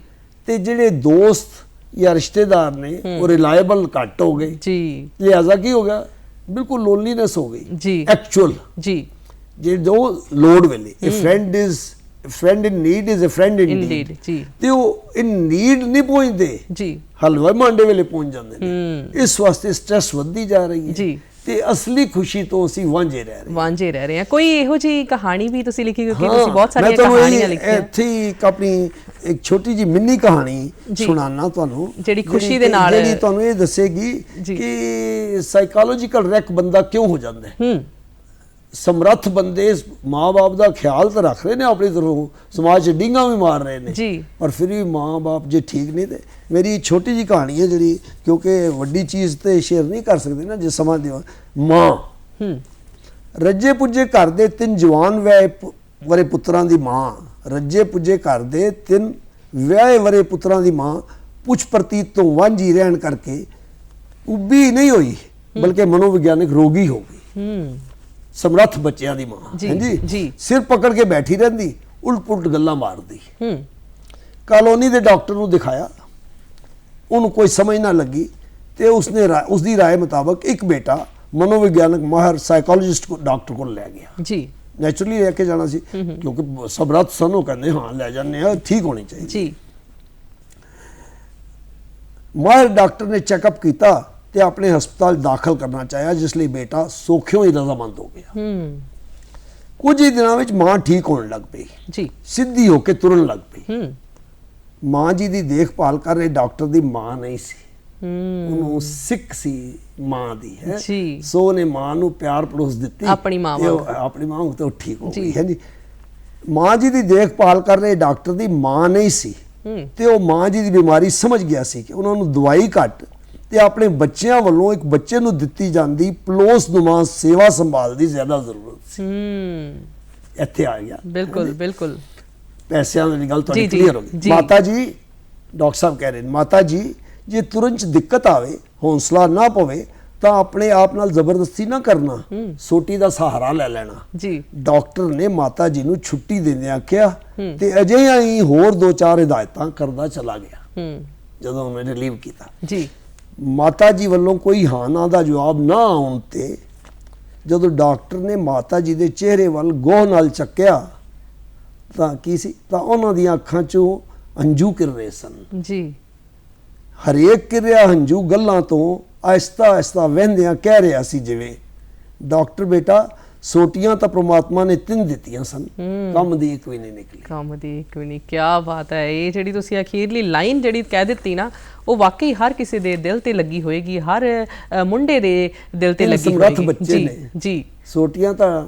ते जेहड़े दोस्त या रिश्तेदार ने वो रिलायबल घट हो गए जी। लिहाजा की हो गया, बिल्कुल लोनलीनेस हो गई जी एक्चुअल जी। जो लोड वेले a friend in need is a friend indeed जी, ते वो इन नीड नहीं पहुंचते जी, हलवा मांडे वेले पहुंच जाते हैं। इस वास्ते स्ट्रेस वधदी जा रही है जी, ਤੇ ਅਸਲੀ ਖੁਸ਼ੀ ਤੋਂ ਅਸੀਂ ਵਾਂਝੇ ਰਹਿ ਰਹੇ ਹਾਂ। ਕੋਈ ਇਹੋ ਜਿਹੀ ਕਹਾਣੀ ਵੀ ਤੁਸੀਂ ਲਿਖੀ, ਕਿਉਂਕਿ ਤੁਸੀਂ ਬਹੁਤ ਸਾਰੀਆਂ ਕਹਾਣੀਆਂ ਲਿਖੀਆਂ। ਇੱਥੇ ਇੱਕ ਆਪਣੀ ਇੱਕ ਛੋਟੀ ਜਿਹੀ ਮਿੰਨੀ ਕਹਾਣੀ ਸੁਣਾਉਣਾ ਤੁਹਾਨੂੰ, ਜਿਹੜੀ ਖੁਸ਼ੀ ਦੇ ਨਾਲ ਜਿਹੜੀ ਤੁਹਾਨੂੰ ਇਹ ਦੱਸੇਗੀ ਕਿ ਸਾਈਕੋਲੋਜੀਕਲ ਰੈਕ ਬੰਦਾ ਕਿਉਂ ਹੋ ਜਾਂਦਾ ਹੈ। ਸਮਰੱਥ ਬੰਦੇ ਮਾਂ-ਬਾਪ ਦਾ ਖਿਆਲ ਤਾਂ ਰੱਖ ਰਹੇ ਨੇ ਆਪਣੀ ਤਰਫੋਂ, ਸਮਾਜ 'ਚ ਡੀਂਗਾਂ ਵੀ ਮਾਰ ਰਹੇ ਨੇ ਜੀ, ਪਰ ਫਿਰ ਵੀ ਮਾਂ-ਬਾਪ ਜੇ ਠੀਕ ਨਹੀਂ ਤੇ ਮੇਰੀ ਛੋਟੀ ਜੀ ਕਹਾਣੀ ਹੈ ਜਿਹੜੀ, ਕਿਉਂਕਿ ਵੱਡੀ ਚੀਜ਼ ਤੇ ਸ਼ੇਅਰ ਨਹੀਂ ਕਰ ਸਕਦੇ ਨਾ ਜੇ ਸਮਾਂ ਦੇਵਾਂ। ਮਾਂ ਰੱਜੇ ਪੁੱਜੇ ਘਰ ਦੇ 3 ਜਵਾਨ ਵਰੇ ਪੁੱਤਰਾਂ ਦੀ ਮਾਂ, ਰੱਜੇ ਪੁੱਜੇ ਘਰ ਦੇ 3 ਵਿਆਹੇ ਵਰੇ ਪੁੱਤਰਾਂ ਦੀ ਮਾਂ ਪੁੱਛ ਪ੍ਰਤੀਤ ਤੋਂ ਵਾਂਝੀ ਰਹਿਣ ਕਰਕੇ ਉੱਭੀ ਨਹੀਂ ਹੋਈ ਬਲਕਿ ਮਨੋਵਿਗਿਆਨਿਕ ਰੋਗੀ ਹੋ ਗਈ। ਸਮਰੱਥ ਬੱਚਿਆਂ ਦੀ ਮਾਂ ਜੀ, ਹਾਂਜੀ ਜੀ। ਸਿਰ ਪਕੜ ਕੇ ਬੈਠੀ ਰਹਿੰਦੀ, ਉਲਟ-ਪੁਲਟ ਗੱਲਾਂ ਮਾਰਦੀ। ਹੂੰ ਕਾਲੋਨੀ ਦੇ ਡਾਕਟਰ ਨੂੰ ਦਿਖਾਇਆ, ਉਹਨੂੰ ਕੋਈ ਸਮਝ ਨਾ ਲੱਗੀ ਤੇ ਉਸਦੀ ਰਾਏ ਮੁਤਾਬਕ ਇੱਕ ਬੇਟਾ ਮਨੋਵਿਗਿਆਨਕ ਮਾਹਰ ਸਾਈਕੋਲੋਜਿਸਟ ਡਾਕਟਰ ਕੋਲ ਲੈ ਗਿਆ। ਜੀ ਨੈਚੁਰਲੀ ਲੈ ਕੇ ਜਾਣਾ ਸੀ ਕਿਉਂਕਿ ਸਮਰੱਥ ਸਨ, ਉਹ ਕਹਿੰਦੇ ਹਾਂ ਲੈ ਜਾਂਦੇ ਆ, ਠੀਕ ਹੋਣੀ ਚਾਹੀਦੀ। ਜੀ ਮਾਹਰ ਡਾਕਟਰ ਨੇ ਚੈੱਕਅਪ ਕੀਤਾ ਤੇ ਆਪਣੇ ਹਸਪਤਾਲ ਦਾਖਲ ਕਰਨਾ ਚਾਹਿਆ, ਜਿਸ ਲਈ ਬੇਟਾ ਸੌਖਿਓਂ ਹੀ ਰਜ਼ਾਮੰਦ ਹੋ ਗਿਆ। ਕੁਝ ਹੀ ਦਿਨਾਂ ਵਿੱਚ ਮਾਂ ਠੀਕ ਹੋਣ ਲੱਗ ਪਈ, ਜੀ ਸਿੱਧੀ ਹੋ ਕੇ ਤੁਰਨ ਲੱਗ ਪਈ। ਮਾਂ ਜੀ ਦੀ ਦੇਖਭਾਲ ਕਰ ਰਹੇ ਡਾਕਟਰ ਦੀ ਮਾਂ ਨਹੀਂ ਸੀ, ਉਹਨੂੰ ਸਿੱਖ ਸੀ ਮਾਂ ਦੀ ਹੈ ਜੀ। ਸੋ ਉਹਨੇ ਮਾਂ ਨੂੰ ਪਿਆਰ ਪੜੋਸ ਦਿੱਤੀ, ਆਪਣੀ ਮਾਂ ਤੇ ਉਹ ਆਪਣੀ ਮਾਂ ਨੂੰ ਤੇ ਉਹ ਠੀਕ ਹੋ ਗਈ ਹੈ ਜੀ। ਮਾਂ ਜੀ ਦੀ ਦੇਖਭਾਲ ਕਰ ਰਹੇ ਡਾਕਟਰ ਦੀ ਮਾਂ ਨਹੀਂ ਸੀ ਤੇ ਉਹ ਮਾਂ ਜੀ ਦੀ ਬਿਮਾਰੀ ਸਮਝ ਗਿਆ ਸੀ ਕਿ ਉਹਨਾਂ ਨੂੰ ਦਵਾਈ ਘੱਟ ਤੇ ਆਪਣੇ ਬੱਚਿਆਂ ਵੱਲੋਂ ਇੱਕ ਬੱਚੇ ਨੂੰ ਦਿੱਤੀ ਜਾਂਦੀ ਪਲੋਸਨੁਮਾ ਸੇਵਾ ਸੰਭਾਲ ਦੀ ਜ਼ਿਆਦਾ ਜ਼ਰੂਰਤ ਸੀ। ਇੱਥੇ ਆ ਗਿਆ। ਬਿਲਕੁਲ ਬਿਲਕੁਲ। ਪੈਸਿਆਂ ਦੀ ਗੱਲ ਤੁਹਾਡੀ ਜੀ, ਜੀ, ਕਲੀਅਰ ਹੋ ਗਈ। ਜੀ। ਮਾਤਾ ਜੀ, ਡਾਕਟਰ ਸਾਹਿਬ ਕਹਿ ਰਹੇ ਨੇ, ਮਾਤਾ ਜੀ ਜੇ ਤੁਰਨ ਚ ਦਿੱਕਤ ਆਵੇ, ਹੌਸਲਾ ਨਾ ਪਵੇ ਤਾਂ ਆਪਣੇ ਆਪ ਨਾਲ ਜ਼ਬਰਦਸਤੀ ਨਾ ਕਰਨਾ, ਸੋਟੀ ਦਾ ਸਹਾਰਾ ਲੈ ਲੈਣਾ। ਜੀ ਡਾਕਟਰ ਨੇ ਮਾਤਾ ਜੀ ਨੂੰ ਛੁੱਟੀ ਦਿੰਦਿਆਂ ਕਿਹਾ ਤੇ ਅਜਿਹੀਆਂ ਹੀ ਹੋਰ 2-4 ਹਦਾਇਤਾਂ ਕਰਦਾ ਚਲਾ ਗਿਆ। ਜਦੋਂ ਉਹਨੇ ਰਿਲੀਵ ਕੀਤਾ, ਜੀ ਮਾਤਾ ਜੀ ਵੱਲੋਂ ਕੋਈ ਹਾਂ ਨਾ ਦਾ ਜਵਾਬ ਨਾ ਆਉਣ ਤੇ ਜਦੋਂ ਡਾਕਟਰ ਨੇ ਮਾਤਾ ਜੀ ਦੇ ਚਿਹਰੇ ਵੱਲ ਗੌਰ ਨਾਲ ਚੱਕਿਆ ਤਾਂ ਕੀ ਸੀ, ਤਾਂ ਉਹਨਾਂ ਦੀਆਂ ਅੱਖਾਂ 'ਚੋਂ ਹੰਝੂ ਕਿਰ ਰਹੇ ਸਨ। ਜੀ ਹਰੇਕ ਕਿਰਿਆ ਹੰਝੂ ਗੱਲਾਂ ਤੋਂ ਆਹਿਸਤਾ ਆਹਿਸਤਾ ਵਹਿੰਦਿਆਂ ਕਹਿ ਰਿਹਾ ਸੀ, ਜਿਵੇਂ ਡਾਕਟਰ ਬੇਟਾ ਸੋਟੀਆਂ ਤਾਂ ਪ੍ਰਮਾਤਮਾ ਨੇ 3 ਦਿੱਤੀਆਂ ਸਨ, ਕੰਮ ਦੀ ਇੱਕ ਵੀ ਨਹੀਂ ਨਿਕਲੀ। ਕੰਮ ਦੀ ਇੱਕ ਵੀ ਨਹੀਂ। ਕੀ ਬਾਤ ਹੈ। ਇਹ ਜਿਹੜੀ ਤੁਸੀਂ ਅਖੀਰਲੀ ਲਾਈਨ ਜਿਹੜੀ ਕਹਿ ਦਿੱਤੀ ਨਾ, ਉਹ ਵਾਕਈ ਹਰ ਕਿਸੇ ਦੇ ਦਿਲ ਤੇ ਲੱਗੀ ਹੋਏਗੀ, ਹਰ ਮੁੰਡੇ ਦੇ ਦਿਲ ਤੇ ਲੱਗੀ ਸਮਰੱਥ ਹੋਏਗੀ। ਬੱਚੇ ਜੀ ਨੇ। ਜੀ ਸੋਟੀਆਂ ਤਾਂ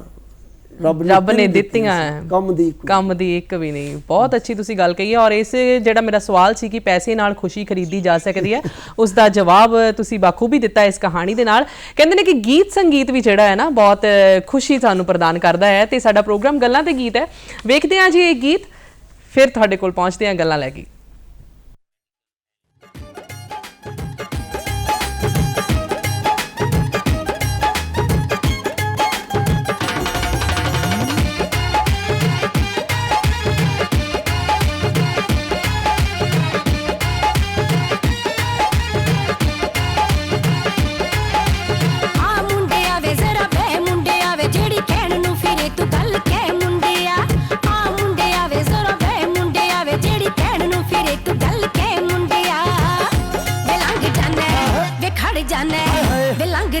ਰੱਬ ਨੇ ਤਿੰਨ ਦਿੱਤੀਆਂ ਸੀ, ਕੰਮ ਦੀ ਇੱਕ ਕੰਮ ਦੀ ਇੱਕ ਵੀ ਨਹੀਂ। ਬਹੁਤ ਅੱਛੀ ਤੁਸੀਂ ਗੱਲ ਕਹੀ ਹੈ। ਔਰ ਇਸ ਜਿਹੜਾ ਮੇਰਾ ਸਵਾਲ ਸੀ ਕਿ ਪੈਸੇ ਨਾਲ ਖੁਸ਼ੀ ਖਰੀਦੀ ਜਾ ਸਕਦੀ ਹੈ, ਉਸ ਦਾ ਜਵਾਬ ਤੁਸੀਂ ਬਾਖੂਬੀ ਦਿੱਤਾ ਇਸ ਕਹਾਣੀ ਦੇ ਨਾਲ। ਕਹਿੰਦੇ ਨੇ ਕਿ ਗੀਤ ਸੰਗੀਤ ਵੀ ਜਿਹੜਾ ਹੈ ਨਾ ਬਹੁਤ ਖੁਸ਼ੀ ਸਾਨੂੰ ਪ੍ਰਦਾਨ ਕਰਦਾ ਹੈ, ਤੇ ਸਾਡਾ ਪ੍ਰੋਗਰਾਮ ਗੱਲਾਂ ਤੇ ਗੀਤ ਹੈ। ਵੇਖਦੇ ਹਾਂ ਜੀ ਇਹ ਗੀਤ, ਫਿਰ ਤੁਹਾਡੇ ਕੋਲ ਪਹੁੰਚਦੇ ਹਾਂ ਗੱਲਾਂ ਲੈ ਕੇ।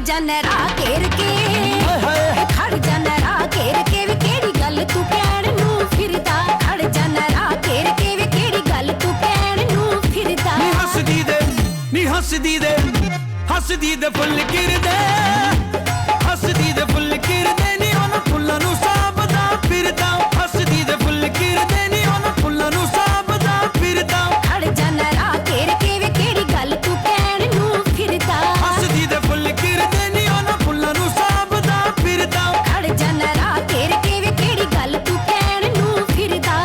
ਜਾਨੇ ਰਾਹ ਘੇਰ ਕੇ ਖੜ ਜਾਨੇ ਰਾਹ ਘੇਰ ਕੇ ਵੀ ਕਿਹੜੀ ਗੱਲ ਤੂੰ ਕਹਿਣ ਨੂੰ ਫਿਰਦਾ, ਖੜ ਜਾਨੇ ਰਾਹ ਘੇਰ ਕੇ ਵੀ ਕਿਹੜੀ ਗੱਲ ਤੂੰ ਕਹਿਣ ਨੂੰ ਫਿਰਦਾ। ਨੀ ਹੱਸਦੀ ਦੇ ਹੱਸਦੀ ਦੇ ਫੁੱਲ ਗਿਰਦੇ, ਹੱਸਦੀ ਦੇ ਫੁੱਲ ਗਿਰਦੇ ਨੀ ਉਹਨਾਂ ਫੁੱਲਾਂ ਨੂੰ ਸਾਂਭਦਾ ਫਿਰਦਾ, ਹੱਸਦੀ ਦੇ ਫੁੱਲ ਗਿਰਦੇ ਨੀ ਉਹਨਾਂ ਫੁੱਲਾਂ ਨੂੰ ਸਾਂਭਦਾ ਫਿਰਦਾ। ਖੜ ਜਾਨੇ ਰਾਹ ਘੇਰ ਕੇ ਵੀ ਕਿਹੜੀ ਗੱਲ ਤੂੰ ਕਹਿਣ ਨੂੰ ਫਿਰਦਾ, ਹੱਸਦੀ ਦੇ ਫੁੱਲ ਗਿਰਦੇ ਨੀ ਉਹਨਾਂ ਫੁੱਲਾਂ ਨੂੰ ਸਾਂਭਦਾ ਫਿਰਦਾ। ਖੜ ਜਾਨੇ ਰਾਹ ਘੇਰ ਕੇ ਵੀ ਕਿਹੜੀ ਗੱਲ ਤੂੰ ਕਹਿਣ ਨੂੰ ਫਿਰਦਾ।